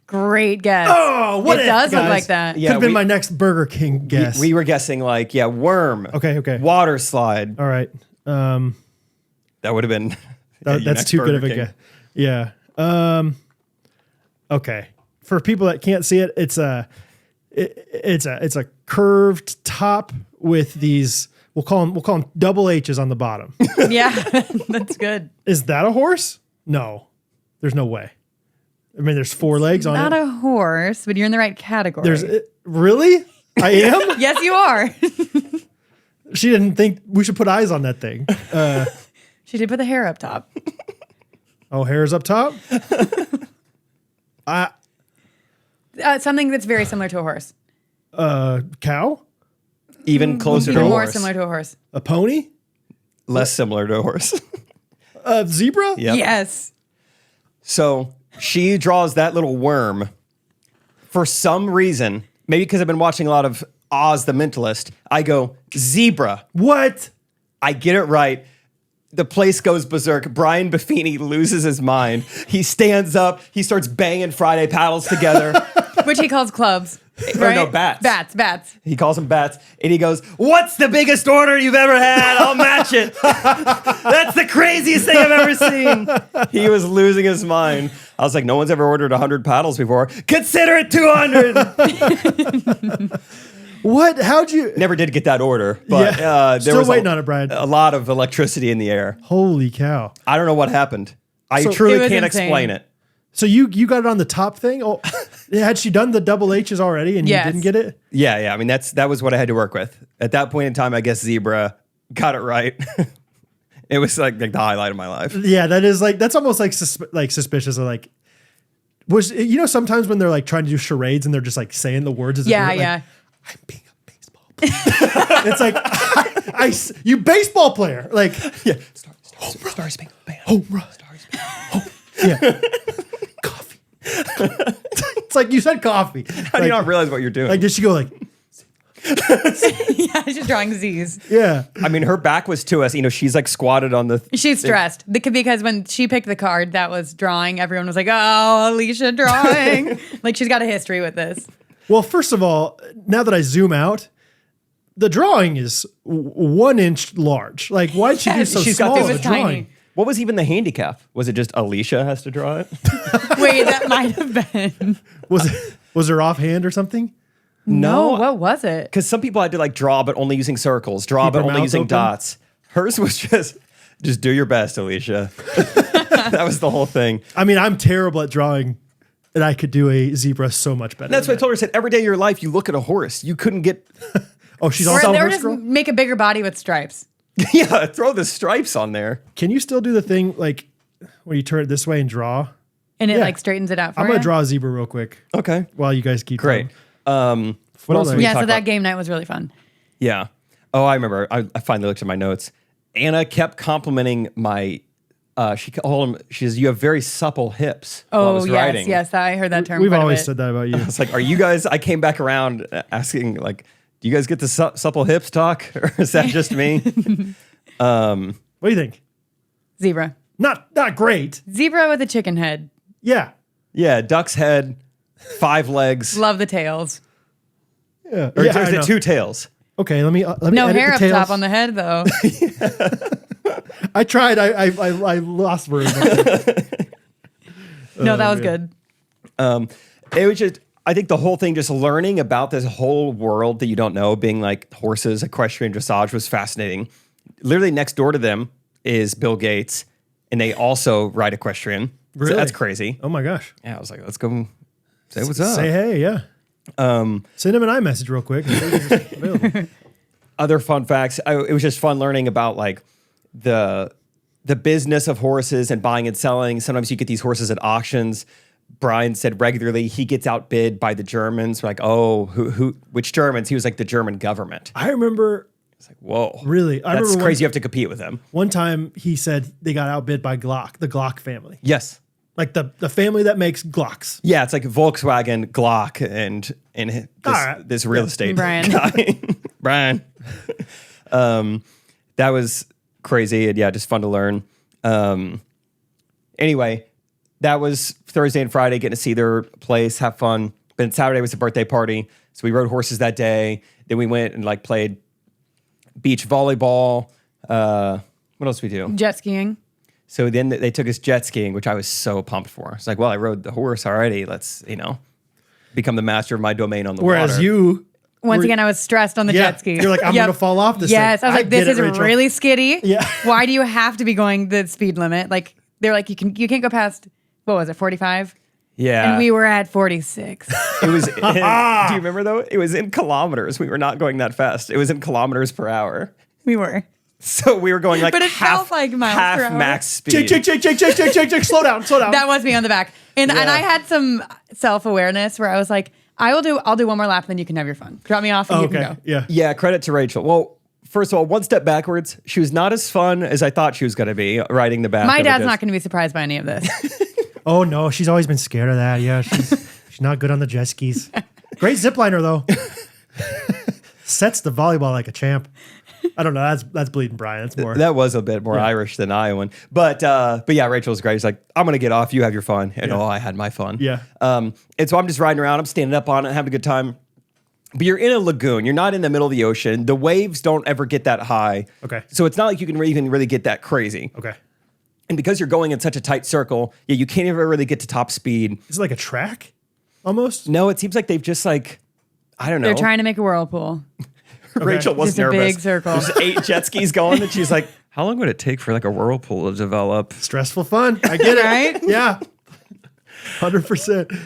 Great guess. Oh, what it if, does look guys? like that. Could have been my next Burger King guess. We were guessing like, worm. Okay. Water slide. All right. That would have been. That's too good of a guess. Yeah. Okay. For people that can't see it, it's a curved top with these. We'll call them double H's on the bottom. Yeah, that's good. Is that a horse? No, there's no way. I mean, there's 4 legs on it. Not a horse, but you're in the right category. Really? I am? Yes, you are. She didn't think we should put eyes on that thing. She did put the hair up top. Oh, hair's up top? Something that's very similar to a horse. Cow? Even closer to a Even horse. more similar to a horse. A pony? Less similar to a horse. A zebra? Yep. Yes. So she draws that little worm. For some reason, maybe because I've been watching a lot of Oz the Mentalist, I go, zebra. What? I get it right. The place goes berserk. Brian Buffini loses his mind. He stands up. He starts banging Friday paddles together. Which he calls clubs. Or Right? no, bats. Bats. He calls them bats. And he goes, what's the biggest order you've ever had? I'll match it. That's the craziest thing I've ever seen. He was losing his mind. I was like, no one's ever ordered 100 paddles before. Consider it 200. What? How'd you? Never did get that order. But there Still was waiting on it, Brian. a lot of electricity in the air. Holy cow. I don't know what happened. I So- truly It was can't insane. explain it. So you got it on the top thing? Oh, had she done the double H's already and Yes. you didn't get it? Yeah. I mean, that was what I had to work with. At that point in time, I guess zebra got it right. It was like the highlight of my life. Yeah, that's almost like suspicious of like. Sometimes when they're like trying to do charades and they're just like saying the words as they do it, like, I'm being a baseball player. It's like you baseball player. Like Stars being bam. home run. Yeah. Coffee. It's like you said coffee. How do you not realize what you're doing? Like did she go like Yeah, she's drawing Z's. yeah. I mean, her back was to us. She's like squatted on the. She's stressed because when she picked the card that was drawing, everyone was like, oh, Alicia drawing. Like she's got a history with this. Well, first of all, now that I zoom out, the drawing is 1 inch large. Like why did she do Yes, so she's got small this- of It a was drawing? tiny. What was even the handicap? Was it just Alicia has to draw it? Wait, that might have been. Was her offhand or something? No. What was it? Because some people had to like draw, but only using circles. Draw, Keep but her only mouth using open? dots. Hers was just do your best, Alicia. That was the whole thing. I mean, I'm terrible at drawing, and I could do a zebra so much better. And that's than what I told her. I said, every day of your life, you look at a horse. You couldn't get. Oh, she's Or also a they were horse just girl? make a bigger body with stripes. Yeah, throw the stripes on there. Can you still do the thing like where you turn it this way and draw? And it Yeah. like straightens it out for I'm you. gonna draw a zebra real quick Okay. while you guys keep Great. going. What else did we Yeah, talk so that about? game night was really fun. Yeah. Oh, I remember. I finally looked at my notes. Anna kept complimenting my. She says, you have very supple hips. While I Oh, was yes, writing. yes. I heard that term We've quite a always bit. said that about you. It's like, are you guys? I came back around asking, like, do you guys get the supple hips talk, or is that just me? What do you think? Zebra. Not great. Zebra with a chicken head. Yeah. Yeah, duck's head, 5 legs, Love the tails. Yeah. or Yeah, is I it know. 2 tails? Okay, let me No edit hair the up tails. top on the head, though. I tried. I lost room. No, that was man. good. It was just, I think the whole thing, just learning about this whole world that you don't know, being like horses, equestrian dressage, was fascinating. Literally next door to them is Bill Gates, and they also ride equestrian. Really? So that's crazy. Oh my gosh. Yeah, I was like, let's go say what's up. Say hey, yeah. Send him an iMessage real quick. Available. Other fun facts. It was just fun learning about like the business of horses and buying and selling. Sometimes you get these horses at auctions. Brian said regularly he gets outbid by the Germans. We're like, oh, which Germans? He was like, the German government. I remember It's like, whoa, really. I that's remember crazy. You have to compete with them. One time he said they got outbid by Glock, the Glock family. Yes, Like the family that makes Glocks. Yeah, it's like Volkswagen, Glock, and this real estate Brian. guy. Brian. That was crazy and just fun to learn. Anyway, that was Thursday and Friday, getting to see their place, have fun. Then Saturday was a birthday party, so we rode horses that day. Then we went and like played beach volleyball. What else we do? Jet skiing. So then they took us jet skiing, which I was so pumped for. It's like, well, I rode the horse already. Let's, become the master of my domain on the water. Whereas you... Once again, I was stressed on the jet ski. You're like, I'm going to fall off this Yes. thing. I was like, this is really skiddy. Yeah. Why do you have to be going the speed limit? Like, they're like, you can't go past, what was it, 45? Yeah. And we were at 46. It was, do you remember though? It was in kilometers. We were not going that fast. It was in kilometers per hour. We were. So we were going like But it half, felt like miles per hour. max speed. Jake, slow down. That was me on the back. And I had some self-awareness where I was like, I'll do one more lap, then you can have your fun. Drop me off and you can go. Yeah. Yeah, credit to Rachel. Well, first of all, one step backwards. She was not as fun as I thought she was going to be riding the back. My dad's not going to be surprised by any of this. Oh, no. She's always been scared of that. Yeah, she's not good on the jet skis. Great zipliner, though. Sets the volleyball like a champ. I don't know. That's bleeding Brian. That's more. That was a bit more Irish than Iowan. But yeah, Rachel's great. She's like, I'm going to get off. You have your fun. And I had my fun. Yeah. And so I'm just riding around. I'm standing up on it, having a good time. But you're in a lagoon. You're not in the middle of the ocean. The waves don't ever get that high. Okay. So it's not like you can even really get that crazy. Okay. And because you're going in such a tight circle, you can't ever really get to top speed. Is it like a track almost? No, it seems like they've just I don't know. They're trying to make a whirlpool. Rachel was Just nervous. a big circle. There's 8 jet skis going, and she's like, how long would it take for like a whirlpool to develop? Stressful fun. I get it. Right? Yeah. 100%.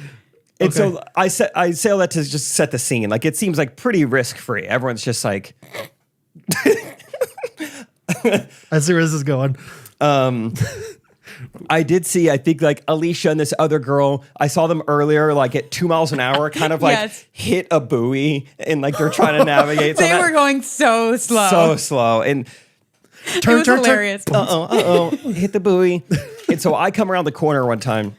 And so I say all that to just set the scene. Like, it seems like pretty risk-free. Everyone's just like... I see where this is going. I did see, I think, like, Alicia and this other girl, I saw them earlier, like, at 2 miles an hour, kind of, like, hit a buoy, and, like, they're trying to navigate. They were going so slow. So slow. And... It was hilarious. Hit the buoy. And so I come around the corner one time,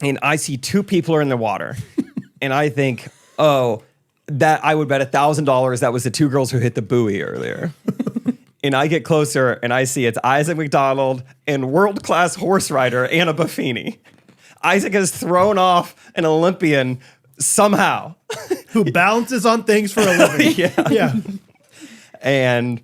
and I see 2 people are in the water. And I think, that I would bet $1,000 that was the 2 girls who hit the buoy earlier. And I get closer, and I see it's Isaac McDonald and world-class horse rider Anna Buffini. Isaac has thrown off an Olympian somehow. Who balances on things for a living. Yeah. And...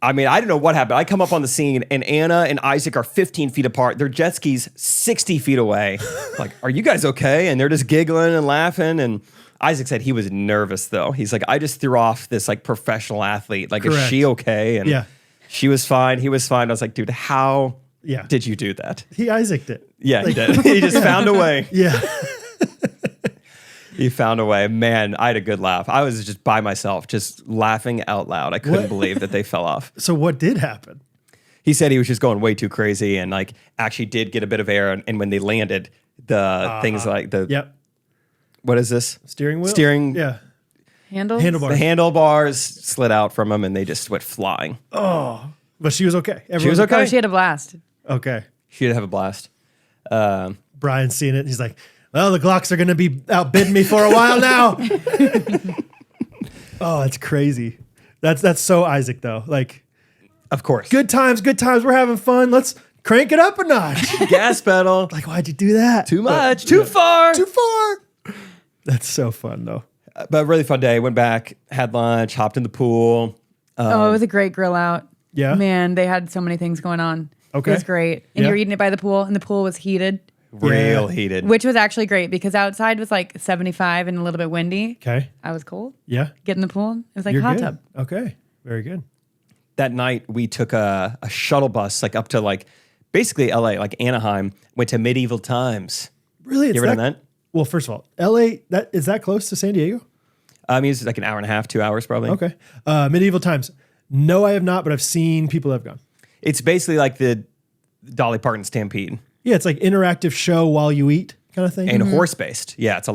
I mean, I don't know what happened. I come up on the scene, and Anna and Isaac are 15 feet apart. Their jet skis 60 feet away. Like, are you guys okay? And they're just giggling and laughing. And Isaac said he was nervous, though. He's like, I just threw off this, like, professional athlete. Like, is she okay? And she was fine. He was fine. I was like, dude, how did you do that? He Isaac'd it. Yeah, he did. He just found a way. Yeah. He found a way. Man, I had a good laugh. I was just by myself, just laughing out loud. I couldn't believe that they fell off. So what did happen? He said he was just going way too crazy and like actually did get a bit of air. And when they landed, the things like the... What is this? Steering wheel? Yeah. Handlebars? The handlebars slid out from them and they just went flying. Oh. But she was okay. She was okay. Oh, she had a blast. Okay. She did have a blast. Brian's seen it. And he's like, well, the Glocks are going to be outbidding me for a while now. Oh, that's crazy. That's so Isaac, though. Like, of course. Good times. We're having fun. Let's crank it up a notch. Gas pedal. Like, why'd you do that? Too much. Too far. That's so fun, though. But really fun day. Went back, had lunch, hopped in the pool. It was a great grill out. Yeah. Man, they had so many things going on. Okay. It was great. And you're eating it by the pool, and the pool was heated. Real heated. Which was actually great because outside was like 75 and a little bit windy. Okay. I was cold. Yeah. Get in the pool. It was like You're hot good. tub. Okay. Very good. That night we took a shuttle bus like up to like basically LA, like Anaheim, went to Medieval Times. Really? You ever done that? Well, first of all, LA, is that close to San Diego? I mean, it's like an hour and a half, 2 hours probably. Okay. Medieval Times. No, I have not, but I've seen people that have gone. It's basically like the Dolly Parton Stampede. Yeah, it's like interactive show while you eat kind of thing. And horse-based. Yeah, it's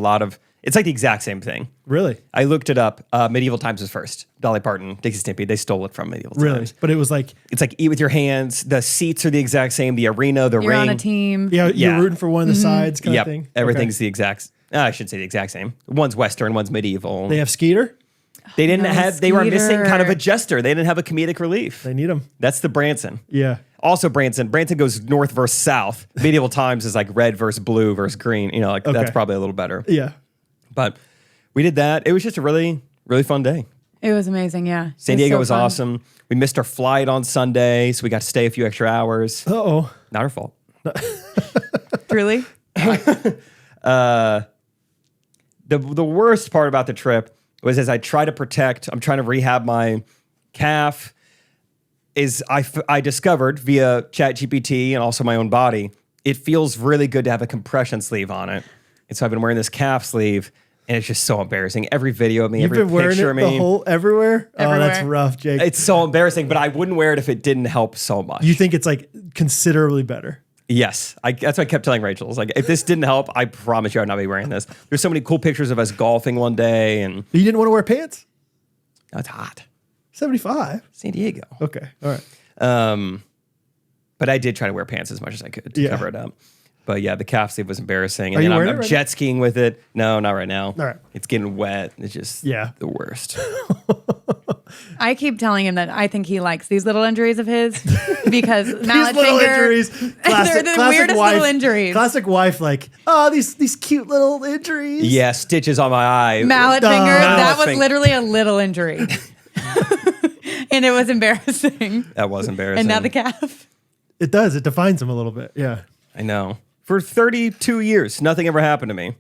It's like the exact same thing. Really? I looked it up. Medieval Times was first. Dolly Parton, Dixie Stimpy, they stole it from Medieval Times. But it was like... It's like eat with your hands. The seats are the exact same. The arena, the You're ring. on a team. Yeah, you're rooting for one of the sides kind of thing. Everything's the exact... I shouldn't say the exact same. One's Western, one's medieval. They have Skeeter? They didn't No, have... They were missing Skeeter. kind of a jester. They didn't have a comedic relief. They need him. That's the Branson. Yeah. Also Branson. Branson goes north versus south. Medieval Times is like red versus blue versus green. You know, like that's probably a little better. Yeah. But we did that. It was just a really, really fun day. It was amazing, yeah. San Diego was awesome. We missed our flight on Sunday, so we got to stay a few extra hours. Uh-oh. Not our fault. Truly? The worst part about the trip was as I'm trying to rehab my calf, is I discovered via ChatGPT and also my own body, it feels really good to have a compression sleeve on it. And so I've been wearing this calf sleeve, and it's just so embarrassing. Every video of me, every picture of me. The whole everywhere? Oh, that's rough, Jake. It's so embarrassing, but I wouldn't wear it if it didn't help so much. You think it's like considerably better? Yes. That's what I kept telling Rachel. I was like, if this didn't help, I promise you I'd not be wearing this. There's so many cool pictures of us golfing one day, and You didn't want to wear pants? it's hot. 75. San Diego. Okay. All right. But I did try to wear pants as much as I could to cover it up. But yeah, the calf sleeve was embarrassing. And Are you then wearing I'm it right jet skiing with it. No, not right now. All right. It's getting wet. It's just the worst. I keep telling him that I think he likes these little injuries of his because mallet little finger. injuries. They're the weirdest little injuries. Classic wife, like, oh, these cute little injuries. Yeah, stitches on my eye. Mallet finger. That was finger. literally a little injury. And it was embarrassing. That was embarrassing. And now the calf. It does. It defines him a little bit. Yeah. I know. For 32 years, nothing ever happened to me.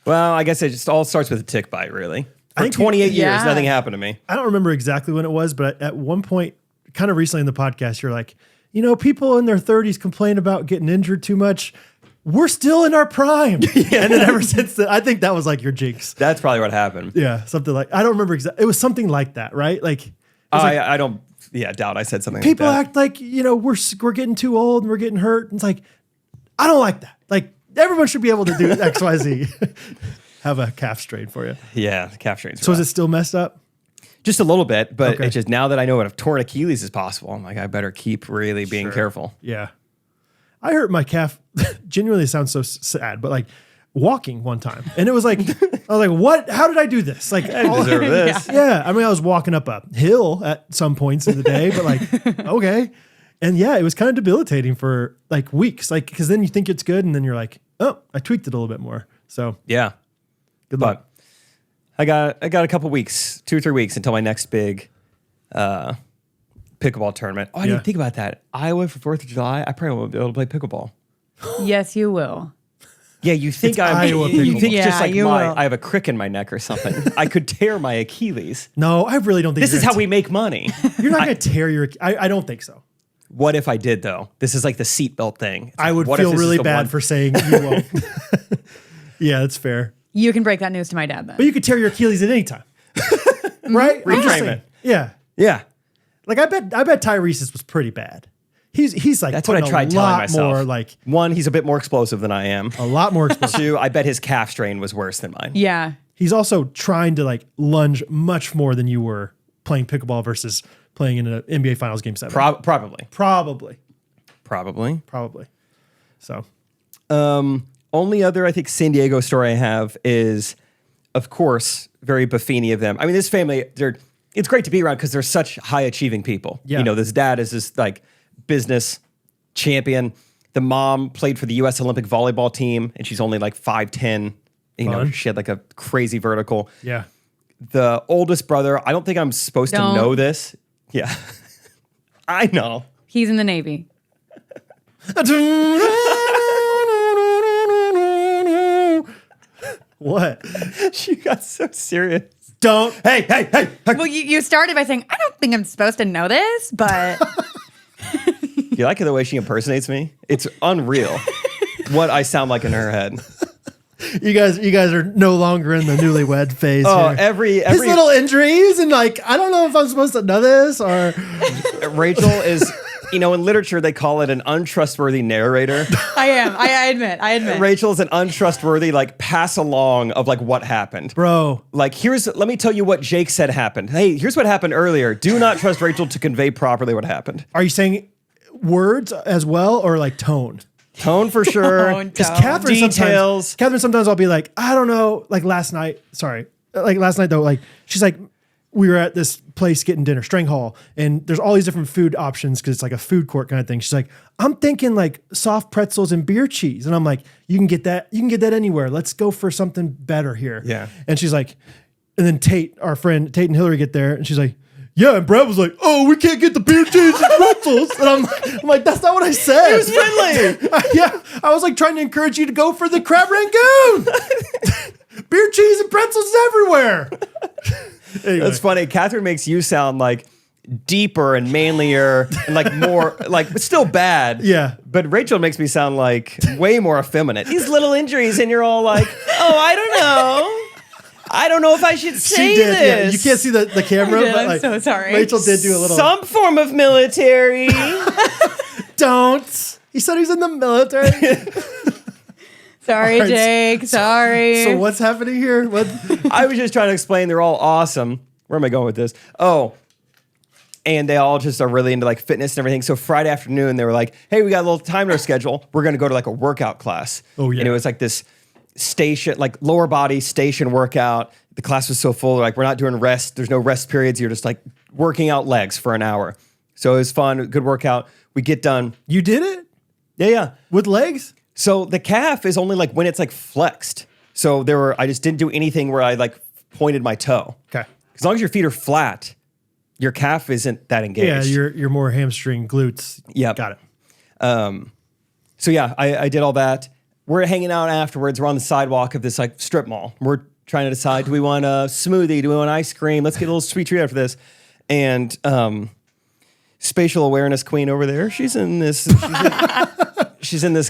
Well, I guess it just all starts with a tick bite, really. For 28 years, nothing happened to me. I don't remember exactly when it was, but at one point, kind of recently in the podcast, you're like, you know, people in their 30s complain about getting injured too much. We're still in our prime. And then ever since then, I think that was like your jinx. That's probably what happened. Yeah, something like, I don't remember exactly. It was something like that, right? Like, I don't, doubt I said something people like that. act like, you know, we're getting too old and we're getting hurt. And it's like, I don't like that. Like, everyone should be able to do X, Y, Z. Have a calf strain for you. Yeah, the calf strain's So is it still messed up? Just a little bit, but it's just now that I know what a torn Achilles is possible, I'm like, I better keep really being careful. Yeah. I hurt my calf. Genuinely sounds so sad, but like walking one time. And it was like, I was like, what? How did I do this? Like, I deserve this. Yeah. I mean, I was walking up a hill at some points of the day, but like, okay. And yeah, it was kind of debilitating for like weeks. Like, cause then you think it's good. And then you're like, oh, I tweaked it a little bit more. So yeah. Good luck. I got a couple weeks, 2 or 3 weeks until my next big pickleball tournament. Oh, I didn't think about that. Iowa for 4th of July, I probably won't be able to play pickleball. Yes, you will. Yeah, you think It's Iowa you think pickleball. just like Yeah, you will. I have a crick in my neck or something. I could tear my Achilles. No, I really don't think This is how we make money. you're not going to tear your, I don't think so. What if I did though? This is like the seatbelt thing. It's I would what if feel this is really the bad one- for saying you won't. Yeah, that's fair. You can break that news to my dad then. But you could tear your Achilles at any time. Right? I'm just Reframe saying. it. Yeah. Yeah. Like I bet Tyrese's was pretty bad. He's like That's what I putting tried a telling lot myself. more like One, he's a bit more explosive than I am. a lot more explosive. 2, I bet his calf strain was worse than mine. Yeah. He's also trying to like lunge much more than you were playing pickleball versus playing in an NBA Finals Game 7. Probably. So Only other, I think, San Diego story I have is, of course, very Buffini of them. I mean, this family, it's great to be around because they're such high achieving people. Yeah. You know, this dad is this like business champion. The mom played for the U.S. Olympic volleyball team, and she's only like 5'10". You know, Fun. she had like a crazy vertical. yeah. The oldest brother, I don't think I'm supposed to Don't. know this. Yeah. I know. He's in the Navy. What? She got so serious. Don't. Hey. Well, you started by saying, I don't think I'm supposed to know this, but You like the way she impersonates me? It's unreal what I sound like in her head. You guys are no longer in the newlywed phase. Oh, here. every His little injuries and like I don't know if I'm supposed to know this or Rachel is You know, in literature, they call it an untrustworthy narrator. I am. I admit. Rachel's an untrustworthy, like, pass along of, like, what happened. Bro. Like, let me tell you what Jake said happened. Hey, here's what happened earlier. Do not trust Rachel to convey properly what happened. Are you saying words as well, or like tone? Tone for sure. Because Catherine sometimes I'll be like, I don't know, like last night though, like, she's like, we were at this place getting dinner, Strang Hall, and there's all these different food options because it's like a food court kind of thing. She's like, I'm thinking like soft pretzels and beer cheese. And I'm like, you can get that anywhere. Let's go for something better here. Yeah. And she's like, and then our friend Tate and Hillary get there, and she's like, yeah, and Brad was like, oh, we can't get the beer cheese and pretzels. And I'm like, that's not what I said. It was friendly. Yeah, I was like trying to encourage you to go for the crab rangoon. Beer cheese and pretzels everywhere. Anyway. That's funny. Catherine makes you sound like deeper and manlier and like more like still bad. Yeah. But Rachel makes me sound like way more effeminate. These little injuries, and you're all like, oh, I don't know. I don't know if I should say this. Yeah, you can't see the camera, but like, I'm so sorry. Rachel did do a little. Some form of military. Don't. He said he's in the military. Sorry, Right. Jake. Sorry. So what's happening here? What? I was just trying to explain they're all awesome. Where am I going with this? Oh, and they all just are really into like fitness and everything. So Friday afternoon, they were like, hey, we got a little time in our schedule. We're going to go to like a workout class. Oh, yeah. And it was like this station, like lower body station workout. The class was so full. They're like, we're not doing rest. There's no rest periods. You're just like working out legs for an hour. So it was fun. Good workout. We get done. You did it? Yeah. With legs? So the calf is only like when it's like flexed. So I just didn't do anything where I like pointed my toe. Okay. As long as your feet are flat, your calf isn't that engaged. Yeah, you're more hamstring, glutes. Yep. Got it. So yeah, I did all that. We're hanging out afterwards. We're on the sidewalk of this like strip mall. We're trying to decide, do we want a smoothie? Do we want ice cream? Let's get a little sweet treat after this. And spatial awareness queen over there, she's in this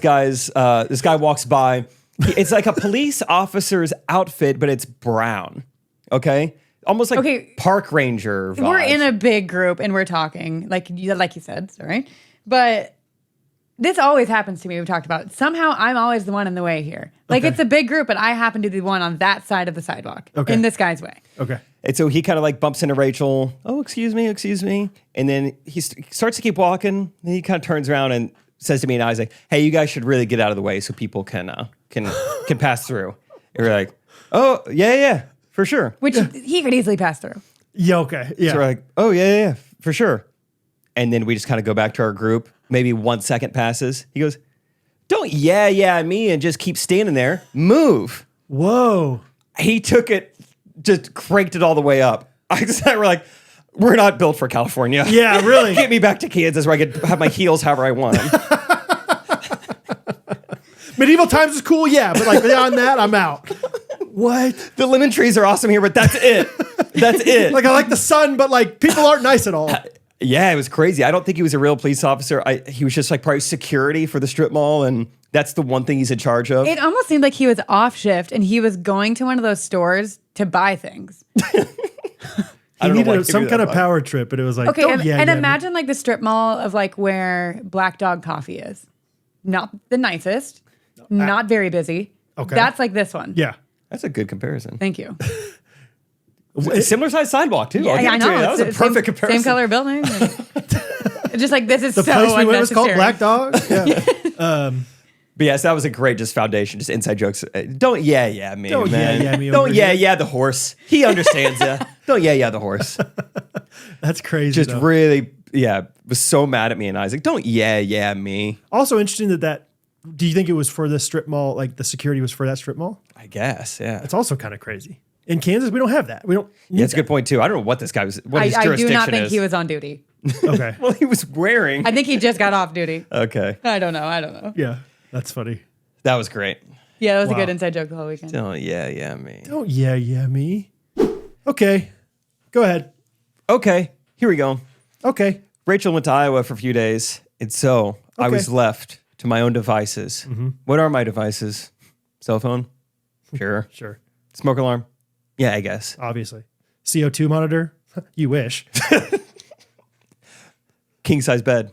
guy's, this guy walks by. It's like a police officer's outfit, but it's brown. Okay? Almost like park ranger vibes. We're in a big group and we're talking, like you said, sorry. But this always happens to me. We've talked about. Somehow I'm always the one in the way here. Like it's a big group, but I happen to be the one on that side of the sidewalk in this guy's way. Okay. And so he kind of like bumps into Rachel. Oh, excuse me. And then he starts to keep walking. And he kind of turns around and says to me and I was like, hey, you guys should really get out of the way so people can pass through. And we're like, oh, yeah, for sure. Which he could easily pass through. Yeah, okay. Yeah. So we're like, oh, yeah, for sure. And then we just kind of go back to our group. Maybe 1 second passes. He goes, don't yeah me and just keep standing there. Move. Whoa. He took it, just cranked it all the way up. We're like, we're not built for California. Yeah, really. Get me back to Kansas where I could have my heels however I want them. Medieval times is cool, yeah, but like beyond that, I'm out. What? The lemon trees are awesome here, but that's it. That's it. Like I like the sun, but like people aren't nice at all. Yeah, it was crazy. I don't think he was a real police officer. He was just like probably security for the strip mall, and that's the one thing he's in charge of. It almost seemed like he was off shift and he was going to one of those stores to buy things. He needed some kind of power trip, but it was like, imagine like the strip mall of like where Black Dog Coffee is. Not the nicest, not very busy. Okay. That's like this one. Yeah. That's a good comparison. Thank you. Similar size sidewalk too. Yeah, I know. That was a perfect comparison. Same color building. Just like this is The so place we went was called unnecessary. Black Dog. Yeah. But yes, that was a great just foundation, just inside jokes. Don't me, Don't man. me Don't over here. the horse. He understands ya. Don't the horse. That's crazy. Just though. really, was so mad at me, and I was like, don't me. Also interesting that do you think it was for the strip mall? Like the security was for that strip mall? I guess, yeah. It's also kind of crazy. In Kansas, we don't have that. We don't. Yeah, that's a good point too. I don't know what this guy was. What his I jurisdiction do not think is. he was on duty. Okay. Well, he was wearing. I think he just got off duty. Okay, I don't know. Yeah, that's funny. that was great. Yeah, that was a Wow. good inside joke the whole weekend. Don't me. Don't me. Okay. Go ahead. Okay, here we go. Okay. Rachel went to Iowa for a few days, and so I Okay. was left to my own devices. What are my devices? Cell phone? Sure. Sure. Smoke alarm? Yeah, I guess. Obviously. CO2 monitor? You wish. King size bed?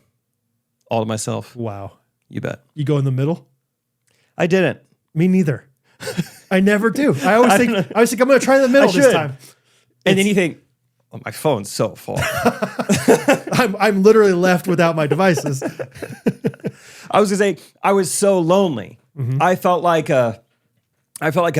all to myself. Wow. You bet. You go in the middle? I didn't. Me neither. I never do. I always think I'm going to try the middle this time. And then you think, oh, my phone's so full. I'm literally left without my devices. I was going to say, I was so lonely. Mm-hmm. I felt like a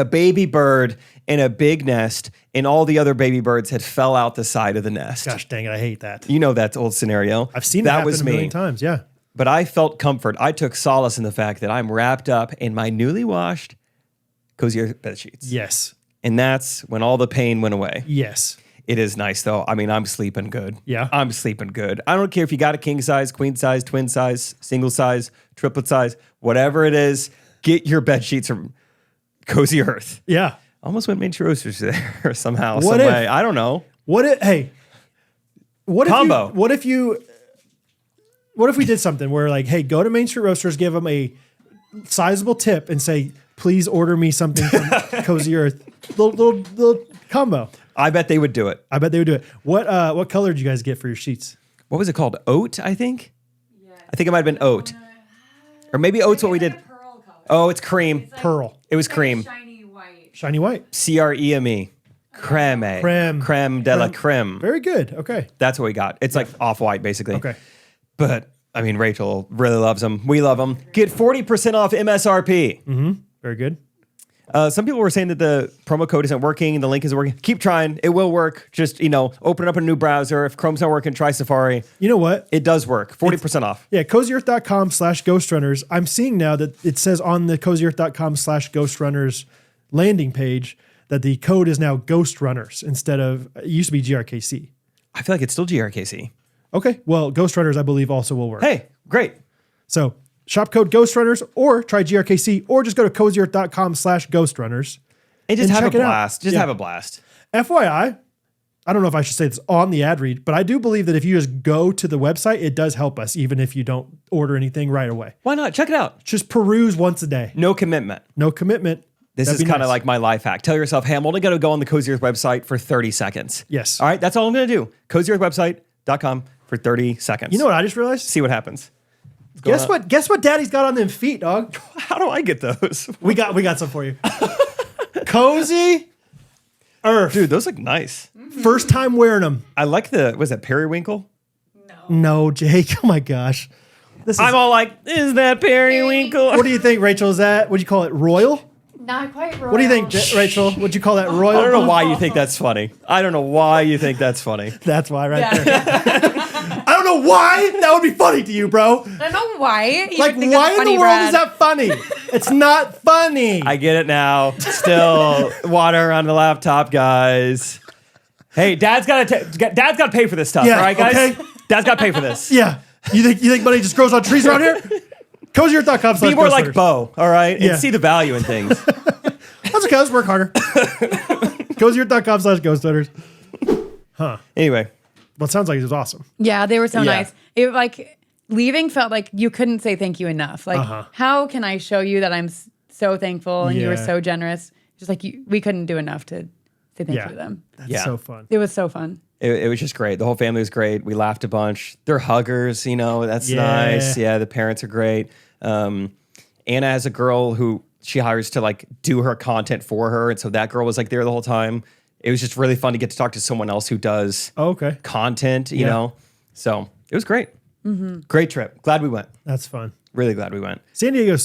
baby bird in a big nest, and all the other baby birds had fell out the side of the nest. Gosh dang it, I hate that. You know that old scenario. I've seen that happen a million times, yeah. But I felt comfort. I took solace in the fact that I'm wrapped up in my newly washed cozy bed sheets. Yes. And that's when all the pain went away. Yes. It is nice, though. I mean, I'm sleeping good. Yeah. I'm sleeping good. I don't care if you got a king size, queen size, twin size, single size, triplet size, whatever it is, get your bed sheets from Cozy Earth. Yeah. Almost went Main Roasters there somehow, some way. I don't know. What if we did something where like, hey, go to Main Street Roasters, give them a sizable tip and say, please order me something from Cozy Earth. Little combo. I bet they would do it. What color did you guys get for your sheets? What was it called? Oat, I think? Yeah. I think it might have been oat. Or maybe oat's what we did. Oh, it's cream. It's like, pearl. It was cream. Shiny white. CREME. Creme de la creme. Very good. Okay. That's what we got. It's like off-white, basically. Okay. But, I mean, Rachel really loves them. We love them. Get 40% off MSRP. Mm-hmm. Very good. Some people were saying that the promo code isn't working. The link isn't working. Keep trying. It will work. Just, open up a new browser. If Chrome's not working, try Safari. You know what? It does work. 40% off. Yeah, cozyearth.com/ghostrunners. I'm seeing now that it says on the cozyearth.com/ghostrunners landing page that the code is now Ghostrunners instead of, it used to be GRKC. I feel like it's still GRKC. Okay. Well, Ghostrunners, I believe, also will work. Hey, great. So shop code Ghostrunners or try GRKC or just go to cozyearth.com/ghostrunners. And just have a blast. Just have a blast. FYI, I don't know if I should say this on the ad read, but I do believe that if you just go to the website, it does help us, even if you don't order anything right away. Why not? Check it out. Just peruse once a day. No commitment. No commitment. This is kind of like my life hack. Tell yourself, hey, I'm only going to go on the Cozy Earth website for 30 seconds. Yes. All right, that's all I'm going to do. CozyEarthWebsite.com for 30 seconds. You know what I just realized? See what happens. Guess what Daddy's got on them feet, dog? How do I get those? We got some for you. Cozy Earth. Dude, those look nice. First time wearing them. I like was that periwinkle? No, Jake. Oh my gosh. I'm all like, is that periwinkle? What do you think, Rachel? Is that, what'd you call it, royal? Not quite royal. What do you think, Rachel? Would you call that royal? I don't know why you think that's funny. That's why there. I don't know why that would be funny to you, bro. I don't know why. Like, why in the world is that funny? It's not funny. I get it now. Still, water on the laptop, guys. Hey, Dad's got to pay for this stuff, all right, guys? Okay. Dad's got to pay for this. Yeah. You think money just grows on trees around here? CozyEarth.com. Be more like Bo, all right? And see the value in things. That's okay. Let's work harder. CozyEarth.com/ghostrunners. Huh. Anyway. Well, it sounds like it was awesome. Yeah, they were so nice. It like leaving felt like you couldn't say thank you enough. Like, how can I show you that I'm so thankful and you were so generous? Just like we couldn't do enough to say thank you to them. That's so fun. It was so fun. It was just great. The whole family was great. We laughed a bunch. They're huggers, that's nice. Yeah, the parents are great. Anna has a girl who she hires to like do her content for her. And so that girl was like there the whole time. It was just really fun to get to talk to someone else who does content, you know? So it was great. Mm-hmm. Great trip. Glad we went. That's fun. Really glad we went. San Diego,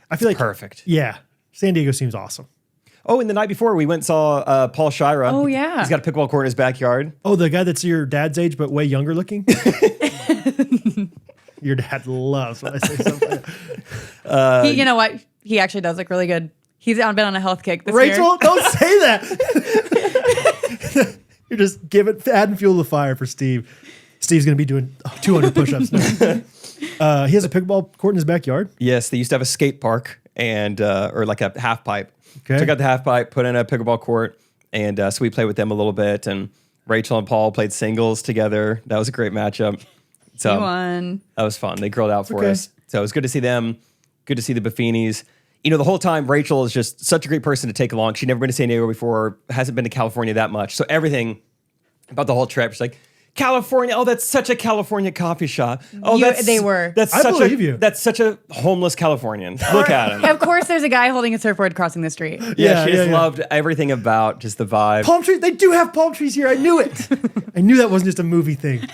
I feel like perfect. Yeah. San Diego seems awesome. Oh, and the night before we went and saw Paul Shira. Oh, yeah. He's got a pickleball court in his backyard. Oh, the guy that's your dad's age but way younger looking? Your dad loves when I say something. You know what? He actually does look really good. He's been on a health kick this Rachel, year. don't say that. You're just adding fuel to the fire for Steve. Steve's going to be doing 200 push-ups now. He has a pickleball court in his backyard? Yes, they used to have a skate park and or like a half pipe. Okay. Took out the half pipe, put in a pickleball court, and so we played with them a little bit. And Rachel and Paul played singles together. That was a great matchup. So he won. That was fun. They grilled out for us. So it was good to see them. Good to see the Buffinis. The whole time, Rachel is just such a great person to take along. She'd never been to San Diego before, hasn't been to California that much. So everything about the whole trip, she's like, California. Oh, that's such a California coffee shop. Oh, They were. I believe you. That's such a homeless Californian. Look at him. Of course, there's a guy holding a surfboard crossing the street. Yeah, she just loved everything about just the vibe. Palm trees. They do have palm trees here. I knew it. I knew that wasn't just a movie thing.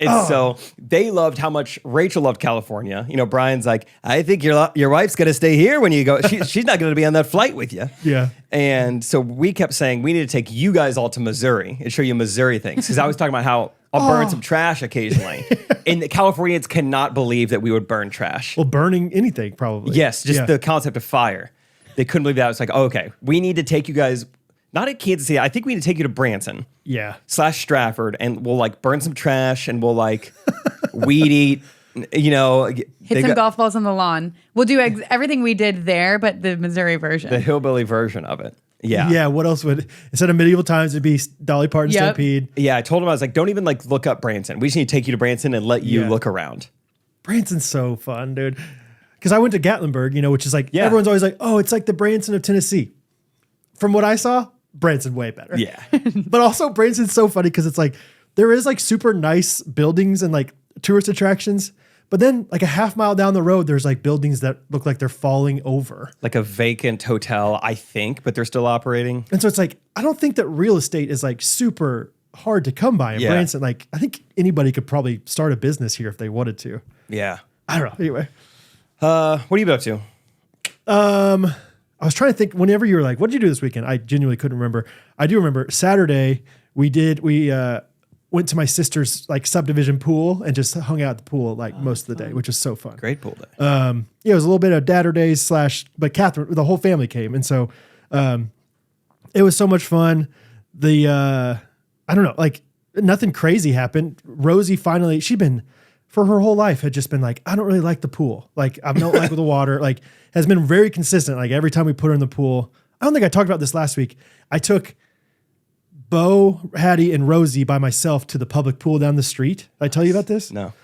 And so they loved how much Rachel loved California. You know, Brian's like, I think your wife's going to stay here when you go. She's not going to be on that flight with you. Yeah. And so we kept saying, we need to take you guys all to Missouri and show you Missouri things. Because I was talking about how I'll burn some trash occasionally. And the Californians cannot believe that we would burn trash. Well, burning anything, probably. Yes, just the concept of fire. They couldn't believe that. It's like, oh, okay, we need to take you guys, not at Kansas City. I think we need to take you to Branson. Yeah. / Stratford, and we'll like burn some trash and we'll like weed eat, you know. Hit some golf balls on the lawn. We'll do everything we did there, but the Missouri version. The hillbilly version of it. Yeah. Yeah. What else would, instead of medieval times, it'd be Dolly Parton Stampede. Yeah. I told him, I was like, don't even like look up Branson. We just need to take you to Branson and let you look around. Branson's so fun, dude. Because I went to Gatlinburg, you know, which is like, everyone's always like, oh, it's like the Branson of Tennessee. From what I saw, Branson way better. Yeah. But also Branson's so funny because it's like, there is like super nice buildings and like tourist attractions. But then like a half mile down the road, there's like buildings that look like they're falling over. Like a vacant hotel, I think, but they're still operating. And so it's like, I don't think that real estate is like super hard to come by in Branson. Like, I think anybody could probably start a business here if they wanted to. Yeah. I don't know. Anyway. What have you been up to? I was trying to think, whenever you were like, what did you do this weekend? I genuinely couldn't remember. I do remember Saturday we went to my sister's like subdivision pool and just hung out at the pool like most of the day, which was so fun. Great pool day. Yeah, it was a little bit of Dadder Days / but Catherine, the whole family came. And so it was so much fun. I don't know, like nothing crazy happened. Rosie finally, she'd been, for her whole life, had just been like, I don't really like the pool. Like, I don't like the water. Like, has been very consistent. Like, every time we put her in the pool, I don't think I talked about this last week. I took Bo, Hattie, and Rosie by myself to the public pool down the street. Did I tell you about this? No.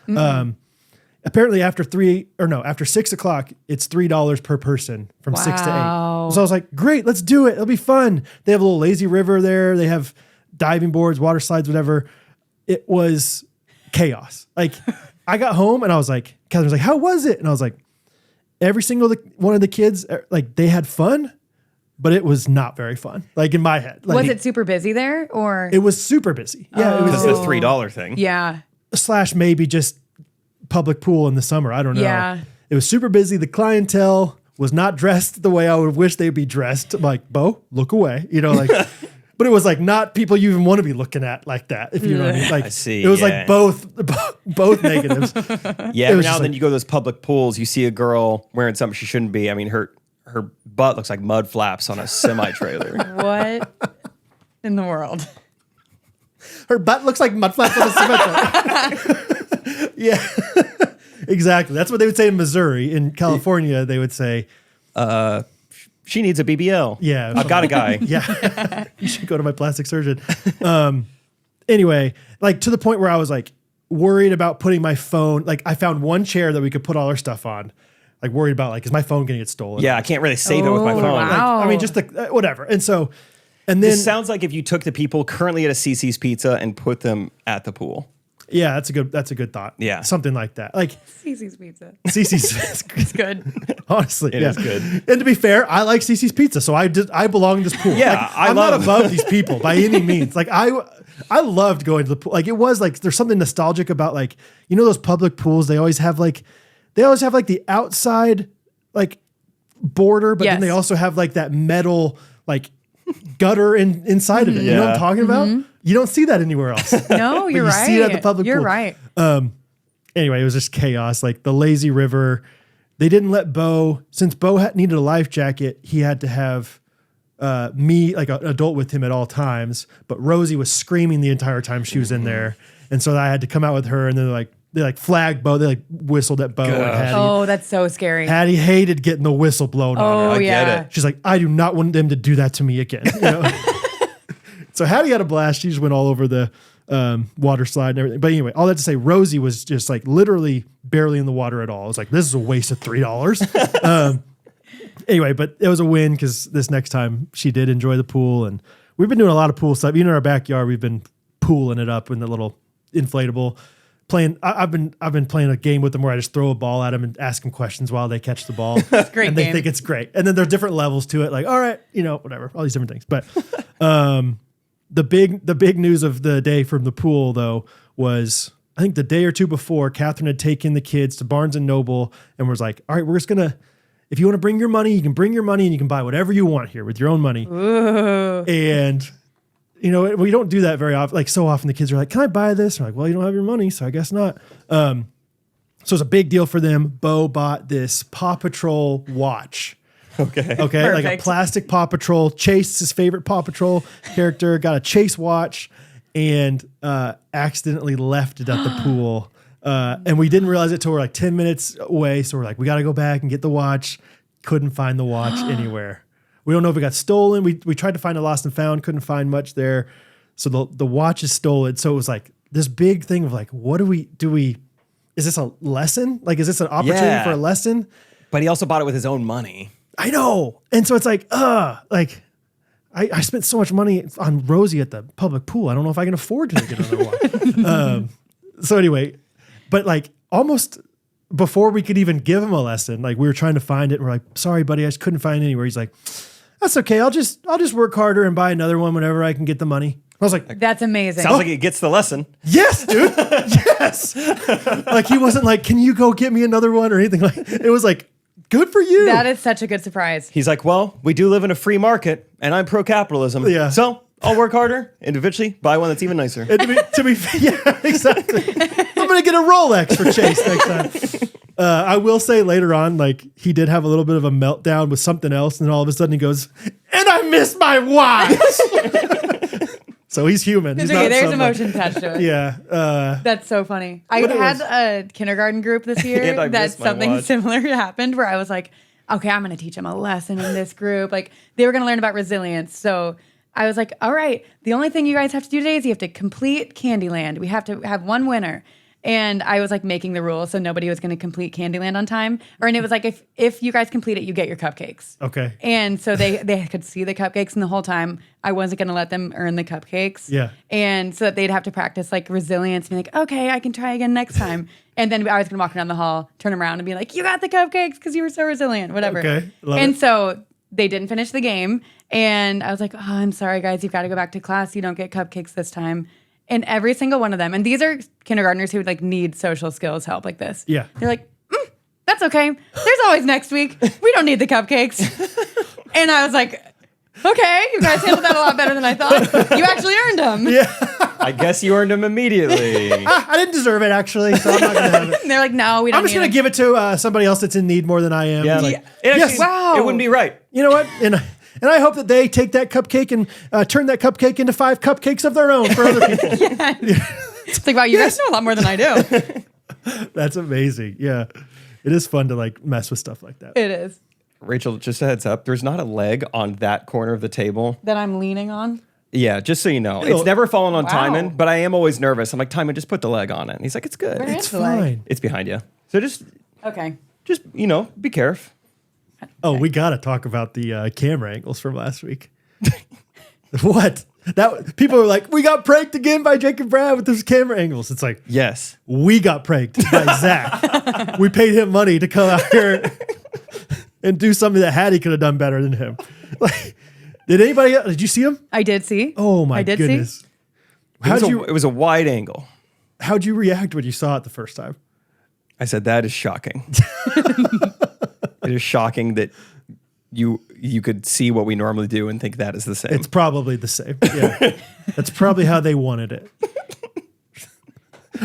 Apparently after 6 o'clock, it's $3 per person from 6 to 8. So I was like, great, let's do it. It'll be fun. They have a little lazy river there. They have diving boards, water slides, whatever. It was chaos. Like, I got home and I was like, Catherine was like, how was it? And I was like, every single one of the kids, like, they had fun, but it was not very fun. Like, in my head. Like, was it super busy there, or? It was super busy. Yeah. It was the $3 thing. Yeah. / maybe just public pool in the summer. I don't know. Yeah. It was super busy. The clientele was not dressed the way I would wish they'd be dressed. I'm like, Bo, look away. You know, like, but it was like not people you even want to be looking at like that. If you know what I mean. Like, I see. It was like both negatives. Yeah. Every now and then you go to those public pools, you see a girl wearing something she shouldn't be. I mean, her butt looks like mud flaps on a semi trailer. What in the world? Her butt looks like mud flaps on a semi trailer. Yeah. Exactly. That's what they would say in Missouri. In California, they would say, she needs a BBL. Yeah. I've got a guy. Yeah. You should go to my plastic surgeon. Anyway, like, to the point where I was like worried about putting my phone, like, I found one chair that we could put all our stuff on. Like, worried about, like, is my phone going to get stolen? Yeah, I can't really save it with my phone. Wow. Like, I mean, just the, whatever. And so, and then. This sounds like if you took the people currently at a CC's Pizza and put them at the pool. Yeah, that's a good thought. Yeah. Something like that. Like, Cece's Pizza. CC's It's good. honestly, It is good. And to be fair, I like CC's Pizza, so I belong in this pool. Yeah, like, I'm not above these people by any means. Like, I loved going to the pool. Like, it was like, there's something nostalgic about, like, you know, those public pools, they always have like the outside like border, but then they also have like that metal like gutter inside of it. You know what I'm talking about? You don't see that anywhere else. No, you're right. You see it at the public pool. You're right. Anyway, it was just chaos. Like, the lazy river, they didn't let Bo, since Bo needed a life jacket, he had to have me, like an adult, with him at all times. But Rosie was screaming the entire time she was in there. And so I had to come out with her, and they flagged Bo. They like whistled at Bo and Hattie. Oh, that's so scary. Hattie hated getting the whistle blown on her. Oh, I yeah. get it. She's like, I do not want them to do that to me again. You know? So Hattie had a blast. She just went all over the water slide and everything. But anyway, all that to say, Rosie was just like literally barely in the water at all. I was like, this is a waste of $3. Anyway, but it was a win because this next time she did enjoy the pool. And we've been doing a lot of pool stuff. Even in our backyard, we've been pooling it up in the little inflatable. I've been playing a game with them where I just throw a ball at them and ask them questions while they catch the ball. That's great. And they think it's great. And then there are different levels to it. Like, all right, whatever, all these different things. But the big news of the day from the pool though was, I think the day or two before, Catherine had taken the kids to Barnes and Noble and was like, all right, we're just gonna, if you want to bring your money, you can bring your money and you can buy whatever you want here with your own money. Ooh. And we don't do that very often. Like so often the kids are like, can I buy this? I'm like, well, you don't have your money, so I guess not. So it's a big deal for them. Bo bought this Paw Patrol watch. Okay. Perfect. Like a plastic Paw Patrol. Chase, his favorite Paw Patrol character, got a Chase watch and accidentally left it at the pool. And we didn't realize it till we're like 10 minutes away. So we're like, we got to go back and get the watch. Couldn't find the watch anywhere. We don't know if it got stolen. We tried to find a lost and found, couldn't find much there. So the watch is stolen. So it was like this big thing of like, what do we, is this a lesson? Like, is this an opportunity for a lesson? But he also bought it with his own money. I know. And so it's like, I spent so much money on Rosie at the public pool. I don't know if I can afford to get another watch. So anyway, but like almost before we could even give him a lesson, like we were trying to find it. And we're like, sorry, buddy, I just couldn't find it anywhere. He's like, that's okay. I'll just work harder and buy another one whenever I can get the money. I was like, that's amazing. Sounds like he gets the lesson. Yes, dude. Yes. Like he wasn't like, can you go get me another one or anything? Like it was like, good for you. That is such a good surprise. He's like, well, we do live in a free market and I'm pro-capitalism. Yeah. So I'll work harder and eventually buy one that's even nicer. And to be yeah, exactly. I'm going to get a Rolex for Chase next time. I will say later on, like he did have a little bit of a meltdown with something else. And then all of a sudden he goes, and I missed my watch. So he's human. He's okay, there's emotion attached to it. Yeah. That's so funny. I had a kindergarten group this year that something similar happened where I was like, okay, I'm going to teach them a lesson in this group. Like they were going to learn about resilience. So I was like, all right, the only thing you guys have to do today is you have to complete Candyland. We have to have one winner. And I was like making the rules so nobody was going to complete Candyland on time. And it was like, if you guys complete it, you get your cupcakes. Okay. And so they could see the cupcakes, and the whole time I wasn't going to let them earn the cupcakes. Yeah. And so that they'd have to practice like resilience and be like, okay, I can try again next time. And then I was going to walk down the hall, turn around and be like, you got the cupcakes because you were so resilient, whatever. Okay. Love and it. So they didn't finish the game. And I was like, oh, I'm sorry, guys. You've got to go back to class. You don't get cupcakes this time. And every single one of them, and these are kindergartners who would like need social skills help like this. Yeah. They're like, that's okay. There's always next week. We don't need the cupcakes. And I was like, okay, you guys handled that a lot better than I thought. You actually earned them. Yeah. I guess you earned them immediately. I didn't deserve it actually, so I'm not going to have it. And they're like, no, we don't I'm just going to give it to somebody else that's in need more than I am. Yeah, like, yes. Wow. It wouldn't be right. You know what? And I hope that they take that cupcake and turn that cupcake into 5 cupcakes of their own for other people. It's like, wow, you guys know a lot more than I do. That's amazing. Yeah. It is fun to like mess with stuff like that. It is. Rachel, just a heads up. There's not a leg on that corner of the table. That I'm leaning on? Yeah, just so you know. It's never fallen on Wow. Tyman, but I am always nervous. I'm like, Tyman, just put the leg on it. And he's like, it's good. Where It's is the leg? fine. It's behind you. So just Okay. be careful. Oh, we got to talk about the camera angles from last week. What? People were like, we got pranked again by Jake and Brad with those camera angles. It's like, Yes. we got pranked by Zach. We paid him money to come out here and do something that Hattie could have done better than him. Like, did you see him? I did see. Oh my I did goodness. See. It was a wide angle. How'd you react when you saw it the first time? I said, that is shocking. It is shocking that you could see what we normally do and think that is the same. It's probably the same. Yeah. That's probably how they wanted it.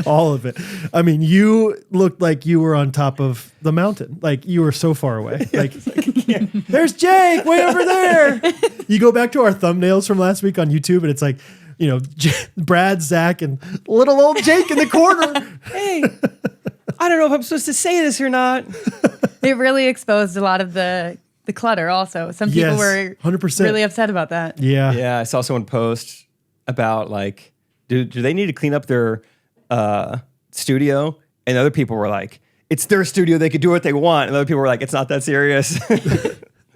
All of it. I mean, you looked like you were on top of the mountain. Like you were so far away. Like, there's Jake way over there. You go back to our thumbnails from last week on YouTube and it's like, Brad, Zach, and little old Jake in the corner. Hey, I don't know if I'm supposed to say this or not. It really exposed a lot of the clutter also. Some people were 100%. really upset about that. Yeah. Yeah, I saw someone post about like, do they need to clean up their studio? And other people were like, it's their studio, they could do what they want. And other people were like, it's not that serious.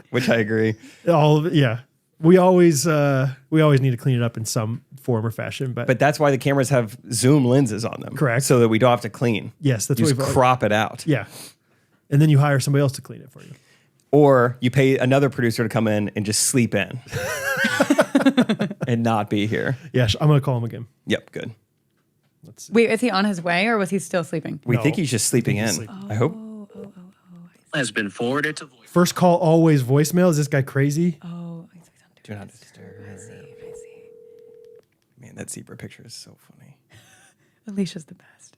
Which I agree. All of it, yeah. We always need to clean it up in some form or fashion, but that's why the cameras have zoom lenses on them. Correct. So that we don't have to clean. Yes, that's you what just crop it out. Yeah. And then you hire somebody else to clean it for you. Or you pay another producer to come in and just sleep in and not be here. Yeah, I'm going to call him again. Yep, good. Let's see. Wait, is he on his way or was he still sleeping? We think he's just sleeping in. I hope. Has been forwarded to voice. First call, always voicemail. Is this guy crazy? Oh, Do not disturb. I see. Man, that zebra picture is so funny. Alicia's the best.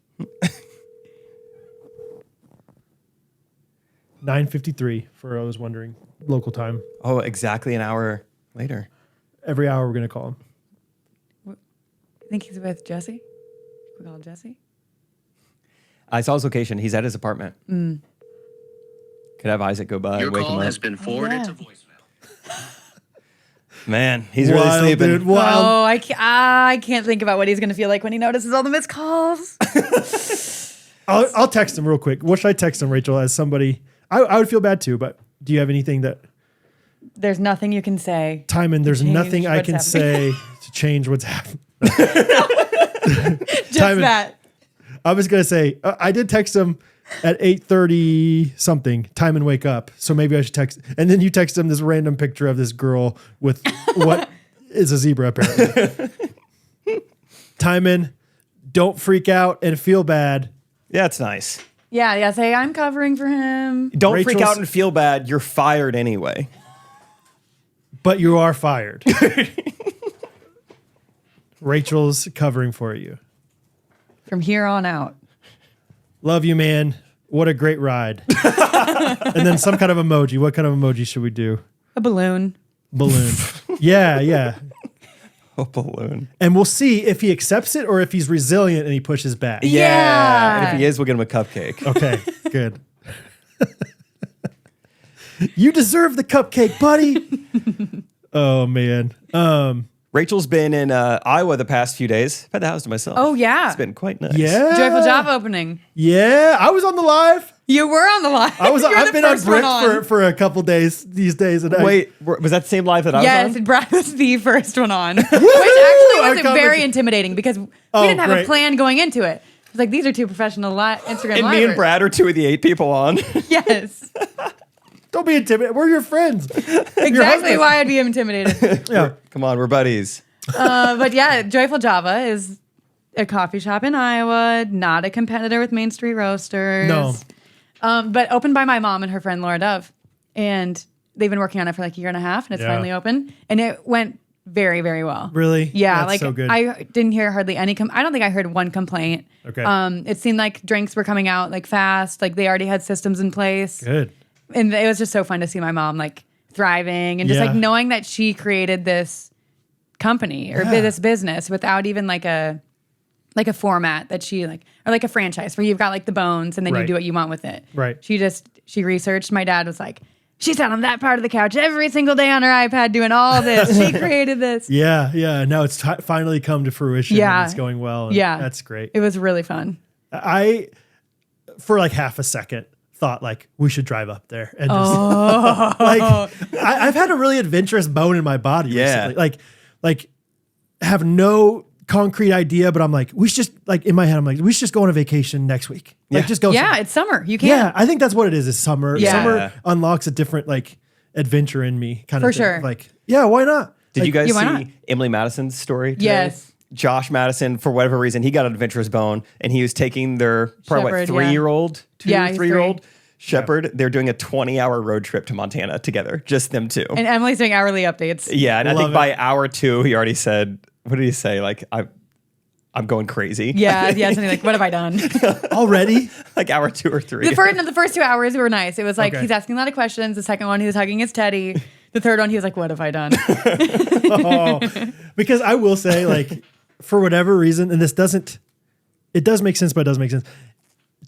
9:53 for I was wondering local time. Oh, exactly an hour later. Every hour we're going to call him. I think he's with Jesse. We call Jesse. I saw his location. He's at his apartment. Could have Isaac go by Your and wake him call up. has been forwarded to voicemail. Man, he's really sleeping. Dude, wild. Oh, I can't think about what he's going to feel like when he notices all the missed calls. I'll text him real quick. What should I text him, Rachel, as somebody? I would feel bad too, but do you have anything that... There's nothing you can say. Tyman, there's change nothing I what's can happening. say to change what's happening. Just Tyman, that. I was going to say, I did text him at 8:30 something, Tyman wake up. So maybe I should text. And then you text him this random picture of this girl with what is a zebra apparently. Tyman, don't freak out and feel bad. Yeah, it's nice. Yeah. Say I'm covering for him. Don't freak Rachel's- out and feel bad. You're fired anyway. But you are fired. Rachel's covering for you. From here on out. Love you, man. What a great ride. And then some kind of emoji. What kind of emoji should we do? A balloon. Balloon. Yeah. A balloon. And we'll see if he accepts it or if he's resilient and he pushes back. Yeah. And if he is, we'll get him a cupcake. Okay, good. You deserve the cupcake, buddy. Oh, man. Rachel's been in Iowa the past few days. I've had the house to myself. Oh, yeah. It's been quite nice. Yeah. Joyful job opening. Yeah, I was on the live. You were on the line. I've been on Brit for a couple days these days. And Wait, was that the same live that I was Yes, on? Brad was the first one on. Which actually was I very commented- intimidating because we didn't have a plan going into it. It was like, these are two professional Instagram And me livers. and Brad are 2 of the 8 people on. Yes. Don't be intimidated. We're your friends. Exactly why I'd be intimidated. Yeah. Come on, we're buddies. But yeah, Joyful Java is a coffee shop in Iowa, not a competitor with Main Street Roasters. No. But opened by my mom and her friend Laura Dove. And they've been working on it for like a year and a half, and it's finally open. And it went very, very well. Really? Yeah, That's like so good. I didn't hear hardly any. I don't think I heard one complaint. Okay. It seemed like drinks were coming out like fast, like they already had systems in place. Good. And it was just so fun to see my mom like thriving and just like Yeah. knowing that she created this company or Yeah. this business without even like a format that she like, or like a franchise where you've got like the bones and then you Right. do what you want with it. Right. She researched. My dad was like, she sat on that part of the couch every single day on her iPad doing all this. She created this. Yeah. Now it's finally come to fruition. Yeah. And it's going well. And Yeah. That's great. It was really fun. I, for like half a second, thought like we should drive up there and just like I've had a really adventurous bone in my body recently. Like have no concrete idea, but I'm like, we should just like in my head, I'm like, we should just go on a vacation next week. Like just go. Yeah, somewhere. it's summer. You can. Yeah, I think that's what it is summer. Yeah. Summer unlocks a different like adventure in me kind of For thing. sure. Like, yeah, why not? Did Like, you guys Yeah, why not? see Emily Madison's story today? Yes. Josh Madison, for whatever reason, he got an adventurous bone, and he was taking their probably Shepherd, 3-year-old, Yeah, he's 3-year-old shepherd. They're doing a 20-hour road trip to Montana together, just them two. And Emily's doing hourly updates. Yeah, and I Love think it. by hour 2, he already said, what did he say? Like, I'm going crazy. Yeah, something like, what have I done? already? Like hour 2 or 3. The first 2 hours were nice. It was like Okay. he's asking a lot of questions. The second one, he was hugging his teddy. The third one, he was like, what have I done? Because I will say, like, for whatever reason, and it does make sense, but it doesn't make sense.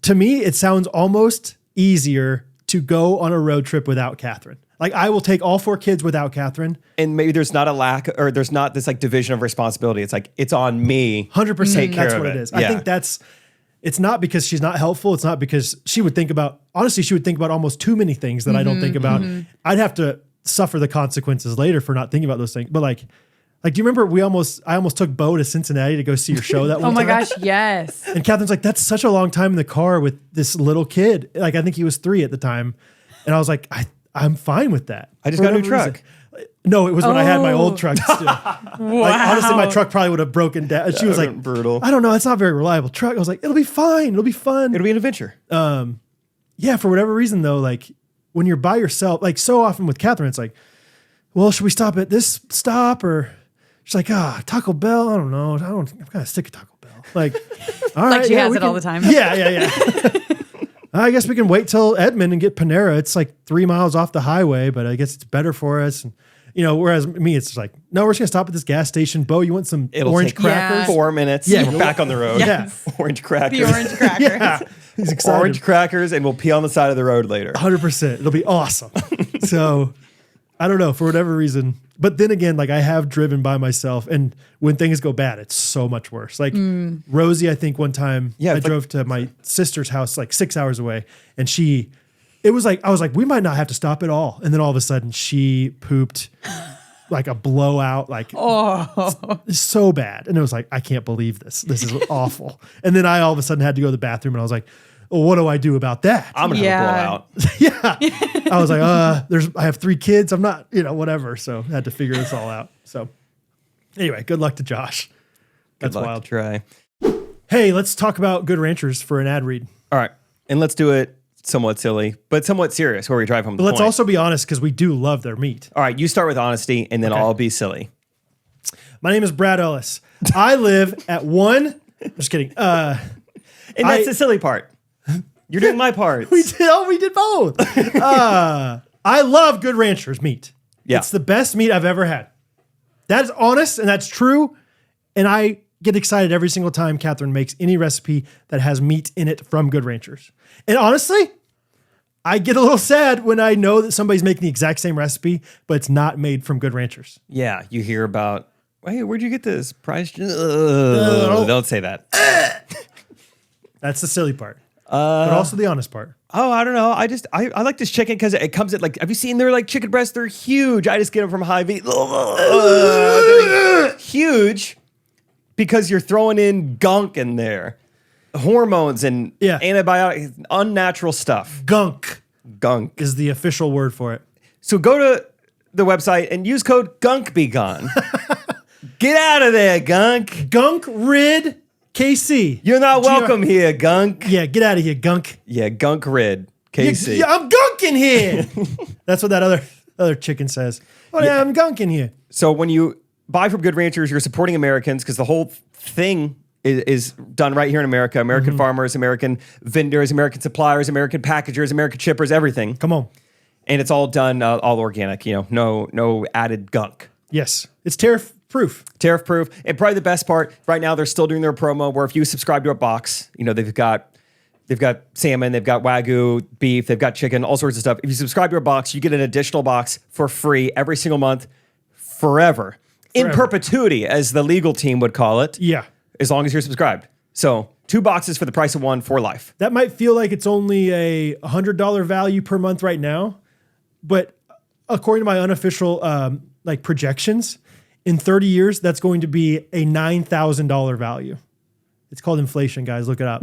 To me, it sounds almost easier to go on a road trip without Catherine. Like, I will take all 4 kids without Catherine. And maybe there's not a lack, or there's not this like division of responsibility. It's like, it's on me. 100%. Take care That's of what it it. is. Yeah. I think it's not because she's not helpful. It's not because she would think about, honestly, she would think about almost too many things that I don't think about. I'd have to suffer the consequences later for not thinking about those things. But like, do you remember I almost took Bo to Cincinnati to go see your show that one time? Oh my gosh, yes. And Catherine's like, that's such a long time in the car with this little kid. Like, I think he was 3 at the time. And I was like, I'm fine with that. I just got a new truck. No, it was when I had my old truck still. Wow. Like, honestly, my truck probably would have broken down. And she was like, brutal. I don't know. It's not a very reliable truck. I was like, it'll be fine. It'll be fun. It'll be an adventure. Yeah, for whatever reason, though, like when you're by yourself, like so often with Catherine, it's like, well, should we stop at this stop? Or she's like, Taco Bell. I don't know. I'm kind of sick of Taco Bell. Like, all right. Like she has it all the time. Yeah. I guess we can wait till Edmond and get Panera. It's like 3 miles off the highway, but I guess it's better for us. And, whereas me, it's like, no, we're just going to stop at this gas station. Bo, you want some orange crackers? 4 minutes. Yeah. And we're back on the road. Yes. Orange crackers. The orange crackers. Yeah. He's excited. Orange crackers, and we'll pee on the side of the road later. 100%. It'll be awesome. So I don't know, for whatever reason. But then again, like I have driven by myself, and when things go bad, it's so much worse. Like Rosie, I think one time I drove to my sister's house like 6 hours away, and I was like, we might not have to stop at all. And then all of a sudden she pooped like a blowout, like so bad. And it was like, I can't believe this. This is awful. And then I all of a sudden had to go to the bathroom, and I was like, well, what do I do about that? I'm going to blow out. Yeah. I was like, I have 3 kids. I'm not, whatever. So I had to figure this all out. So anyway, good luck to Josh. That's wild. Try. Hey, let's talk about Good Ranchers for an ad read. All right. And let's do it somewhat silly, but somewhat serious where we drive home the Let's point. also be honest, because we do love their meat. All right. You start with honesty, and then I'll be silly. My name is Brad Ellis. I live at just kidding. And that's the silly part. You're doing my part. We did both. I love Good Ranchers meat. Yeah. It's the best meat I've ever had. That is honest and that's true. And I get excited every single time Catherine makes any recipe that has meat in it from Good Ranchers. And honestly, I get a little sad when I know that somebody's making the exact same recipe, but it's not made from Good Ranchers. Yeah. You hear about, hey, where'd you get this price? Don't say that. That's the silly part. But also the honest part. Oh, I don't know. I like this chicken because it comes at have you seen their like chicken breasts? They're huge. I just get them from Hy-Vee. Huge because you're throwing in gunk in there. Hormones and antibiotics, unnatural stuff. Gunk Gunk is the official word for it. So go to the website and use code GUNKBEGONE. Get out of there, gunk. Gunk rid KC. You're not welcome here, gunk. Yeah, get out of here, gunk. Yeah, gunk rid KC. Yeah, I'm gunking here. That's what that other chicken says. Oh, yeah, I'm gunking here. So when you buy from Good Ranchers, you're supporting Americans because the whole thing is done right here in America. American farmers, American vendors, American suppliers, American packagers, American shippers, everything. Come on. And it's all done all organic, no added gunk. Yes. It's tariff proof. Tariff proof. And probably the best part, right now they're still doing their promo where if you subscribe to a box, they've got salmon, they've got Wagyu beef, they've got chicken, all sorts of stuff. If you subscribe to a box, you get an additional box for free every single month forever. In perpetuity, as the legal team would call it. Yeah. As long as you're subscribed. So 2 boxes for the price of 1 for life. That might feel like it's only a $100 value per month right now, but according to my unofficial projections, in 30 years, that's going to be a $9,000 value. It's called inflation, guys. Look it up.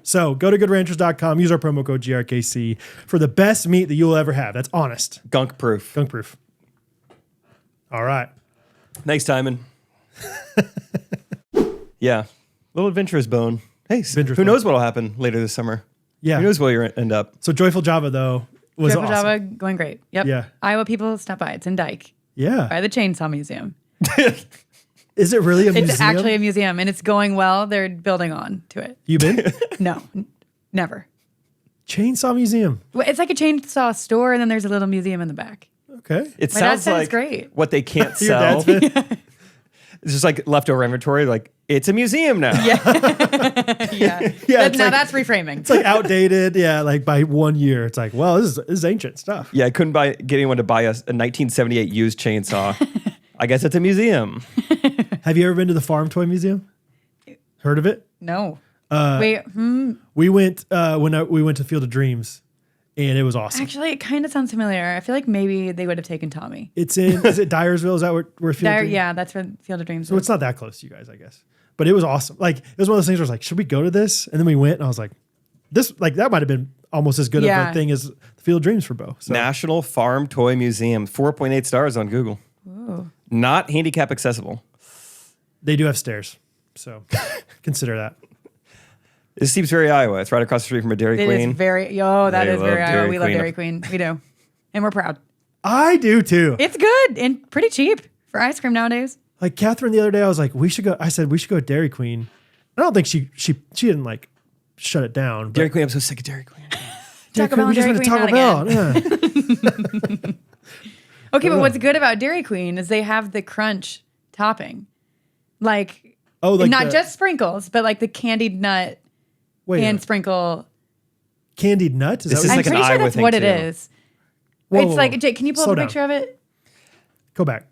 So go to goodranchers.com. Use our promo code GRKC for the best meat that you'll ever have. That's honest. Gunk proof. Gunk proof. All right. Thanks, Tyman. Yeah. Little adventurous bone. Hey, who knows what will happen later this summer? Yeah. Who knows where you'll end up? So Joyful Java, though, was Joyful awesome. Java going great. Yep. Yeah. Iowa people stop by. It's in Dyke. Yeah. By the Chainsaw Museum. Is it really a museum? It's actually a museum, and it's going well. They're building on to it. You been? No, never. Chainsaw Museum. Well, it's like a chainsaw store, and then there's a little museum in the back. Okay. It My dad sounds said like it's great. what they can't Your sell. dad's been? It's just like leftover inventory. Like, it's a museum now. Yeah. Yeah, Now that's reframing. It's like outdated. Yeah, like by 1 year. It's like, well, this is ancient stuff. Yeah, I couldn't get anyone to buy a 1978 used chainsaw. I guess it's a museum. Have you ever been to the Farm Toy Museum? Heard of it? No. Wait. We went we went to Field of Dreams, and it was awesome. Actually, it kind of sounds familiar. I feel like maybe they would have taken Tommy. It's in, is it Dyersville? Is that where Field of Dreams? Yeah, that's where Field of Dreams So is. it's not that close to you guys, I guess. But it was awesome. Like, it was one of those things where I was like, should we go to this? And then we went, and I was like, that might have been almost as good of a thing as the Field of Dreams for Bo. So. National Farm Toy Museum, 4.8 stars on Google. Ooh. Not handicap accessible. They do have stairs, so consider that. This seems very Iowa. It's right across the street from a Dairy Queen. It is very, that They is very love Iowa. Dairy We love Queen. Dairy Queen. We do. And we're proud. I do too. It's good and pretty cheap for ice cream nowadays. Like Catherine the other day, I was like, we should go. I said we should go to Dairy Queen. I don't think she didn't like shut it down. But Dairy Queen. I'm so sick of Dairy Queen. Taco Bell, we just Dairy went to Queen, Taco not Bell. Yeah. Okay, but what's good about Dairy Queen is they have the crunch topping. Like, not just sprinkles, but like the candied nut and sprinkle. Candied nut? This is I'm like an pretty sure Iowa that's thing what it too. is. It's like, Jake, can you pull up a picture of it? Go back.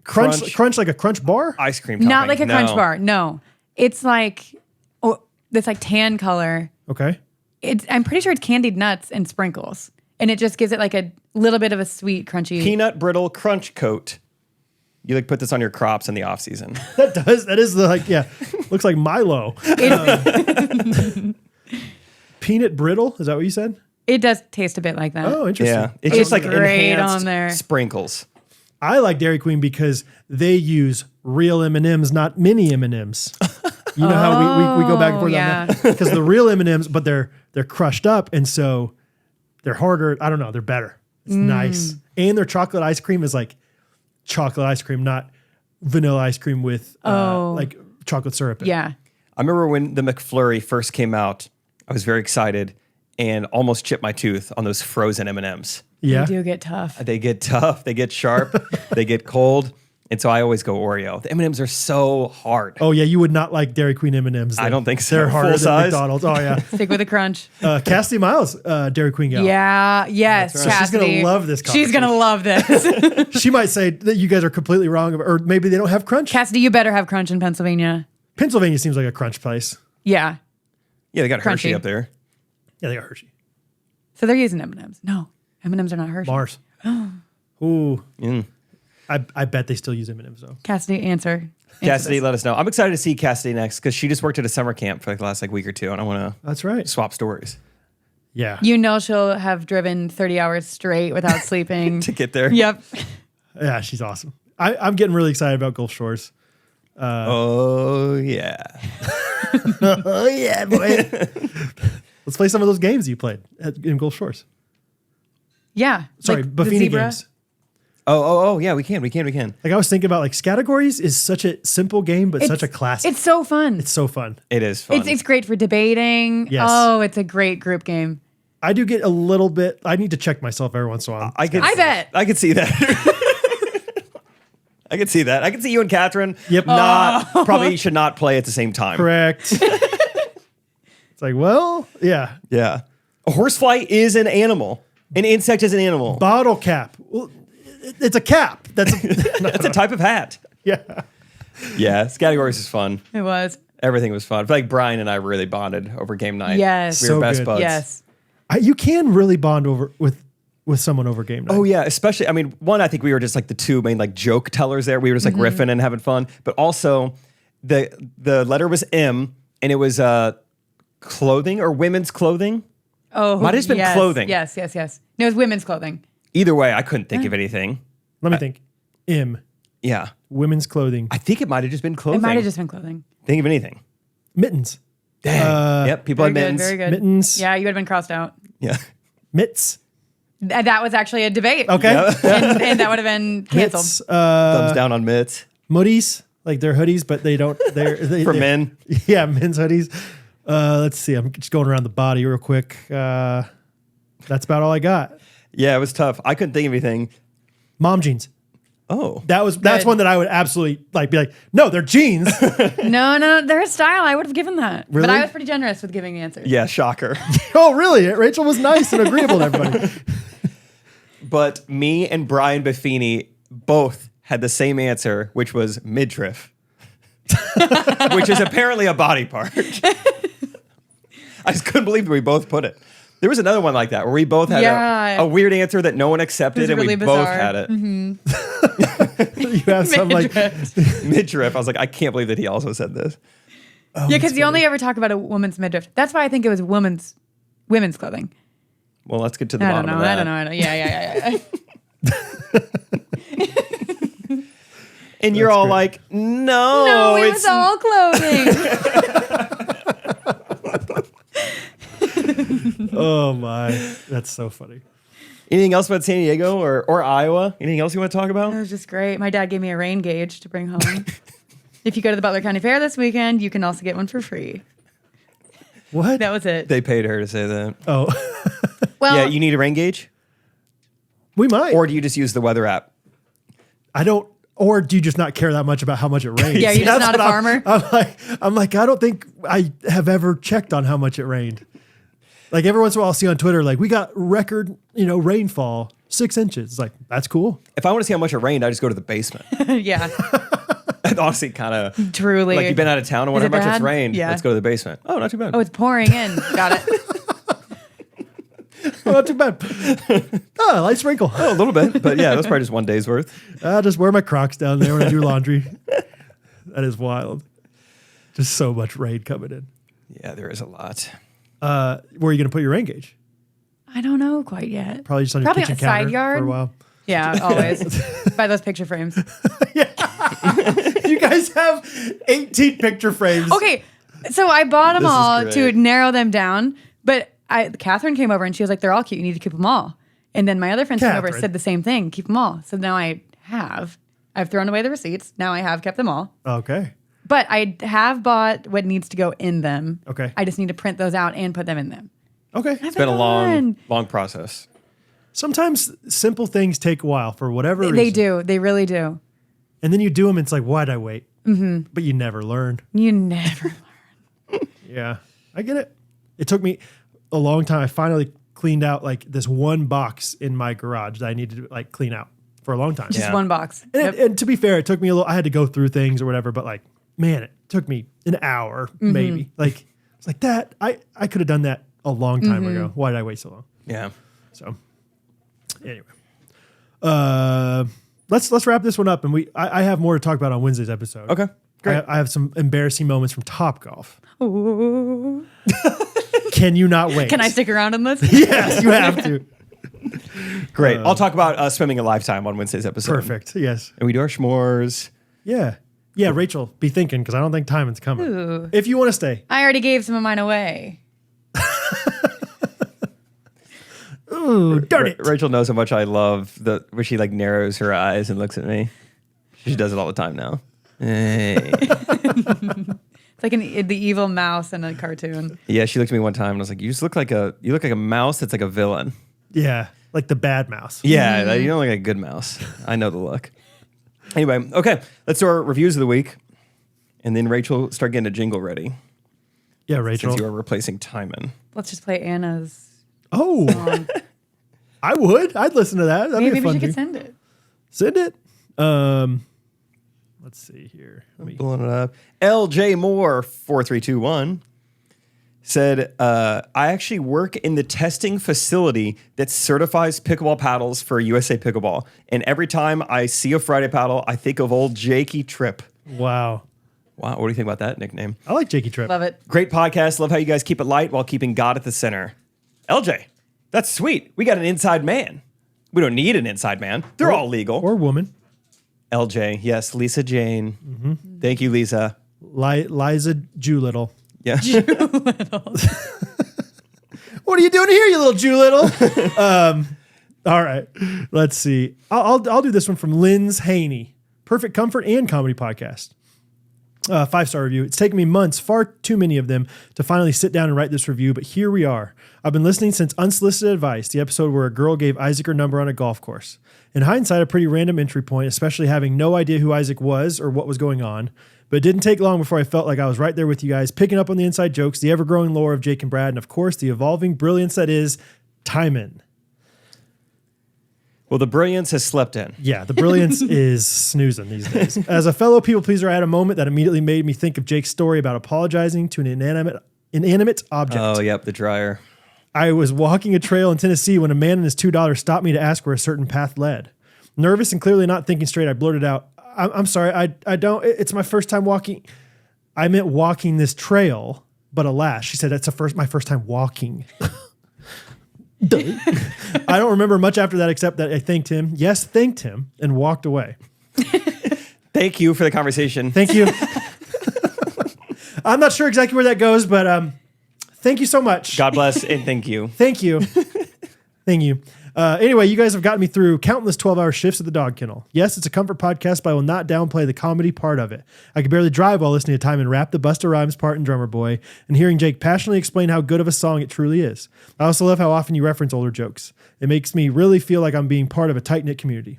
Crunch like a crunch bar? Ice cream topping. Not like a crunch No. bar. No. It's like, it's like tan color. Okay. I'm pretty sure it's candied nuts and sprinkles. And it just gives it like a little bit of a sweet, crunchy. Peanut brittle crunch coat. You like put this on your crops in the off season. That is the looks like Milo. Peanut brittle? Is that what you said? It does taste a bit like that. Oh, interesting. Yeah, it's just like great enhanced on there. sprinkles. I like Dairy Queen because they use real M&Ms, not mini M&Ms. You know how we go back and forth on that? Because the real M&Ms, but they're crushed up, and so they're harder. I don't know. They're better. It's nice. And their chocolate ice cream is like chocolate ice cream, not vanilla ice cream with like chocolate syrup in it. Yeah. I remember when the McFlurry first came out, I was very excited and almost chipped my tooth on those frozen M&Ms. Yeah. They do get tough. They get tough, they get sharp, they get cold, and so I always go Oreo. The M&Ms are so hard. Oh yeah, you would not like Dairy Queen M&Ms. I don't think so. They're harder Full than size? McDonald's. Oh yeah. Stick with a crunch. Cassidy Miles, Dairy Queen gal. Yeah. Yes. right. She's Cassidy. gonna love this She's going to love this. She might say that you guys are completely wrong, or maybe they don't have crunch. Cassidy, you better have crunch in Pennsylvania. Pennsylvania seems like a crunch place. Yeah. Yeah, they got Hershey Crunchy. up there. Yeah, they got Hershey. So they're using M&Ms. No. M&Ms are not Hershey. Mars. Ooh. I bet they still use M&Ms though. Cassidy, answer. Cassidy, let us know. I'm excited to see Cassidy next because she just worked at a summer camp for like the last week or two, and I want to That's right. swap stories Yeah. You know she'll have driven 30 hours straight without sleeping. to get there. Yep. Yeah, she's awesome. I'm getting really excited about Gulf Shores. Oh yeah. Oh yeah, boy. Let's play some of those games you played in Gulf Shores. Yeah. Sorry, Like the Buffini zebra. games. Oh yeah. We can. Like I was thinking about like categories is such a simple game, but such a classic. It's so fun. It's so fun. It is fun. It's great for debating. Yes. Oh, it's a great group game. I do get a little bit. I need to check myself every once in a while. I bet. I could see that. I could see that. I could see you and Catherine. Yep. Probably should not play at the same time. Correct. It's like, well, yeah. Yeah. A horsefly is an animal. An insect is an animal. Bottle cap. Well, it's a cap. That's That's a type of hat. yeah. Yeah. Categories is fun. It was. Everything was fun. I feel like Brian and I really bonded over game night. Yes. We were So best good. buds. Yes. You can really bond over with someone over game night. Oh yeah, especially. I mean, one, I think we were just like the two main like joke tellers there. We were just like riffing and having fun. But also, the letter was M, and it was clothing or women's clothing. Oh, Might have just been yes, clothing. Yes. No, it was women's clothing. Either way, I couldn't think of anything. Let me think. Yeah, Women's clothing. I think it might have just been clothing. It might have just been clothing. think of anything. Mittens. Dang. Yep. People Very had good. mittens. Very good. Mittens. Yeah, you had been crossed out. Yeah. Mitts. That was actually a debate. Okay. And that would have been canceled. Mitts. Thumbs down on mitts Moodies. Like they're hoodies, but they don't. They for men. Yeah, men's hoodies. Let's see. I'm just going around the body real quick. That's about all I got. Yeah, it was tough. I couldn't think of anything. Mom jeans. Oh, That's Good. one that I would absolutely be like, no, they're jeans. No, they're a style. I would have given that. Really? But I was pretty generous with giving the answer. yeah, shocker. Oh, really? Rachel was nice and agreeable to everybody. But me and Brian Buffini both had the same answer, which was midriff, which is apparently a body part. I just couldn't believe we both put it. There was another one like that where we both had a weird answer that no one accepted, and really we both bizarre. had it. You have some like Midriff. I was like, I can't believe that he also said this. Yeah, because you only ever talk about a woman's midriff. That's why I think it was women's clothing. Well, let's get to the bottom of that. I don't know. Yeah. And you're all like, no, it was all clothing. Oh my, that's so funny. Anything else about San Diego or Iowa? Anything else you want to talk about? It was just great. My dad gave me a rain gauge to bring home. If you go to the Butler County Fair this weekend, you can also get one for free. What? That was it. They paid her to say that. Oh. Well, Yeah, you need a rain gauge? We might. Or do you just use the weather app? I don't. Or do you just not care that much about how much it rains? Yeah, you're just not a what farmer. I'm like, I don't think I have ever checked on how much it rained. Like every once in a while, I'll see on Twitter, like we got record, rainfall, 6 inches. It's like, that's cool. If I want to see how much it rained, I just go to the basement. Yeah. Honestly, kind of. Truly. Like you've been out of town and wonder Is how it much it's bad? rained. Yeah. Let's go to the basement. Oh, not too bad. Oh, it's pouring in. Got it. Oh, not too bad. Oh, a light sprinkle. Oh, a little bit. But yeah, that's probably just one day's worth. I'll just wear my Crocs down there when I do laundry. That is wild. Just so much rain coming in. Yeah, there is a lot. Where are you going to put your rain gauge? I don't know quite yet. Probably just on your kitchen on the side counter yard for a while. Yeah, always. Buy those picture frames. You guys have 18 picture frames. Okay, so I bought them This is all great. to narrow them down, but Catherine came over and she was like, they're all cute. You need to keep them all. And then my other friends came over and Catherine. said the same thing. Keep them all. So now I've thrown away the receipts. Now I have kept them all. Okay. But I have bought what needs to go in them. Okay. I just need to print those out and put them in them. Okay. It's been a long process. Sometimes simple things take a while for whatever reason. They do. They really do. And then you do them, and it's like, why'd I wait? Mm-hmm. But you never learn. You never learn. Yeah. I get it. It took me a long time. I finally cleaned out like this one box in my garage that I needed to like clean out for a long time. Just one box. And, and to be fair, it took me a little, I had to go through things or whatever, but like, man, it took me an hour maybe. Like, it's like that. I could have done that a long time ago. Why did I wait so long? Yeah. So anyway, let's wrap this one up. And I have more to talk about on Wednesday's episode. Okay. Great. I have some embarrassing moments from Topgolf. Ooh. Can you not wait? Can I stick around in this? Yes, you have to. Great. I'll talk about swimming a lifetime on Wednesday's episode. Perfect. Yes. And we do our s'mores. Yeah. Yeah, Rachel, be thinking because I don't think Tyman's coming. Ooh. If you want to stay. I already gave some of mine away. Ooh, darn it. Rachel knows how much I love where she like narrows her eyes and looks at me. She does it all the time now. Hey. It's like the evil mouse in a cartoon. Yeah, she looked at me one time and I was like, you look like a mouse that's like a villain. Yeah, like the bad mouse. Yeah, you don't look like a good mouse. I know the look. Anyway, okay, let's do our reviews of the week. And then Rachel, start getting a jingle ready. Yeah, Rachel. Since you are replacing Tyman. Let's just play Anna's Oh, song. I would. I'd listen to that. That'd Maybe be a fun we could thing. send it. Send it. Let's see here. Pulling it up. LJ Moore 4321 said, I actually work in the testing facility that certifies pickleball paddles for USA Pickleball. And every time I see a Friday paddle, I think of old Jakey Tripp. Wow. Wow, what do you think about that nickname? I like Jakey Tripp. Love it. Great podcast. Love how you guys keep it light while keeping God at the center. LJ, that's sweet. We got an inside man. We don't need an inside man. They're all legal. Or woman. LJ, yes, Lisa Jane. Mm-hmm. Thank you, Lisa. Liza Doolittle. Yeah. What are you doing here, you little Jew little? All right. Let's see. I'll do this one from Lynn's Haney. Perfect comfort and comedy podcast. 5-star review. It's taken me months, far too many of them, to finally sit down and write this review, but here we are. I've been listening since Unsolicited Advice, the episode where a girl gave Isaac her number on a golf course. In hindsight, a pretty random entry point, especially having no idea who Isaac was or what was going on. But it didn't take long before I felt like I was right there with you guys, picking up on the inside jokes, the ever-growing lore of Jake and Brad, and of course, the evolving brilliance that is Tyman. Well, the brilliance has slept in. Yeah, the brilliance is snoozing these days. As a fellow people pleaser, I had a moment that immediately made me think of Jake's story about apologizing to an inanimate object. Oh, yep, the dryer. I was walking a trail in Tennessee when a man and his $2 stopped me to ask where a certain path led. Nervous and clearly not thinking straight, I blurted out, I'm sorry, I don't, it's my first time walking. I meant walking this trail, but alas, she said, that's my first time walking. I don't remember much after that except that I thanked him, and walked away. Thank you for the conversation. Thank you. I'm not sure exactly where that goes, but thank you so much. God bless and thank you. Thank you. Thank you. Anyway, you guys have gotten me through countless 12-hour shifts at the dog kennel. Yes, it's a comfort podcast, but I will not downplay the comedy part of it. I could barely drive while listening to Tyman rap the Busta Rhymes part in Drummer Boy and hearing Jake passionately explain how good of a song it truly is. I also love how often you reference older jokes. It makes me really feel like I'm being part of a tight-knit community.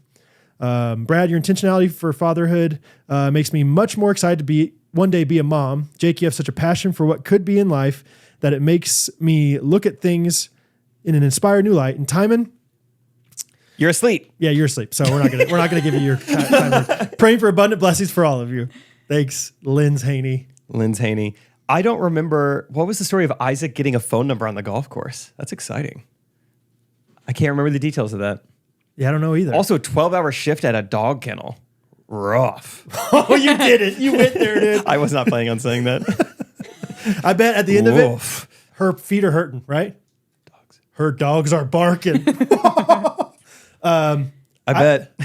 Brad, your intentionality for fatherhood makes me much more excited to one day be a mom. Jake, you have such a passion for what could be in life that it makes me look at things in an inspired new light. And Tyman, you're asleep. Yeah, you're asleep. So we're not gonna give you your time. Praying for abundant blessings for all of you. Thanks, Linz Haney. I don't remember, what was the story of Isaac getting a phone number on the golf course? That's exciting. I can't remember the details of that. Yeah, I don't know either. Also, 12-hour shift at a dog kennel. Rough. Oh, you did it. You went there, dude. I was not planning on saying that. I bet at the end of it, her feet are hurting, right? Her dogs are barking. I bet.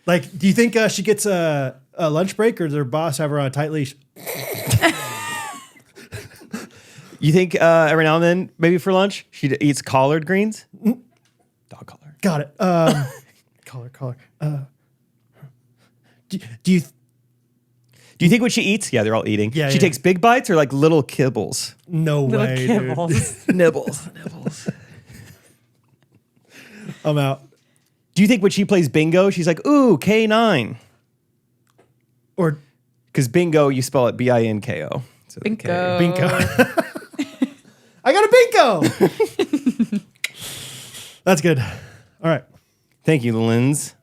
Like, do you think she gets a lunch break, or does her boss have her on a tight leash? You think every now and then, maybe for lunch, she eats collard greens? Dog collar. Got it. Collar. Do you think what she eats? Yeah, they're all eating. Yeah, she takes big bites or like little kibbles? No way, kibbles. dude. Nibbles. I'm out. Do you think when she plays bingo, she's like, ooh, K9? Or because bingo, you spell it B-I-N-K-O. So Bingo. bingo. I got a bingo. That's good. All right. Thank you, Linz.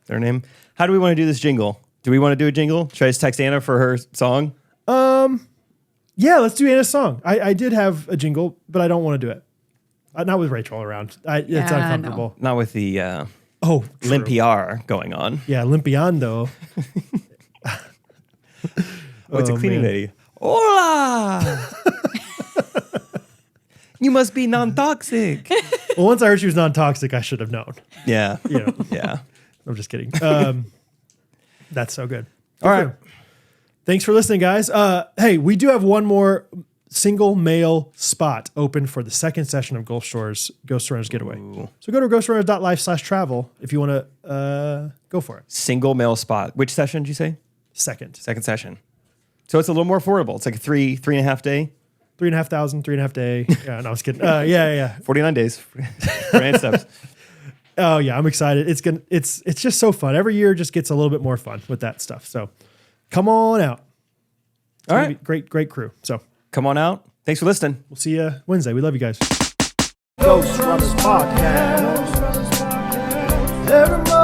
Their name. How do we want to do this jingle? Do we want to do a jingle? Should I just text Anna for her song? Yeah, let's do Anna's song. I did have a jingle, but I don't want to do it. Not with Rachel around. It's uncomfortable. Not with the Limpiar going on. Yeah, limpiando. It's a cleaning lady. Hola! You must be non-toxic. Well, once I heard she was non-toxic, I should have known. Yeah. Yeah. I'm just kidding. That's so good. All right. Thanks for listening, guys. Hey, we do have one more single male spot open for the second session of Ghostrunners Getaway. Ooh. So go to ghostrunners.life/travel if you want to go for it. Single male spot. Which session did you say? Second session. So it's a little more affordable. It's like a 3.5 day. 3,500, 3.5 day. Yeah, no, I was kidding. Yeah. 49 days. 49 steps. Oh yeah, I'm excited. It's just so fun. Every year just gets a little bit more fun with that stuff. So come on out. All right. Great crew. So come on out. Thanks for listening. We'll see you Wednesday. We love you guys. Ghostrunners Podcast. Everybody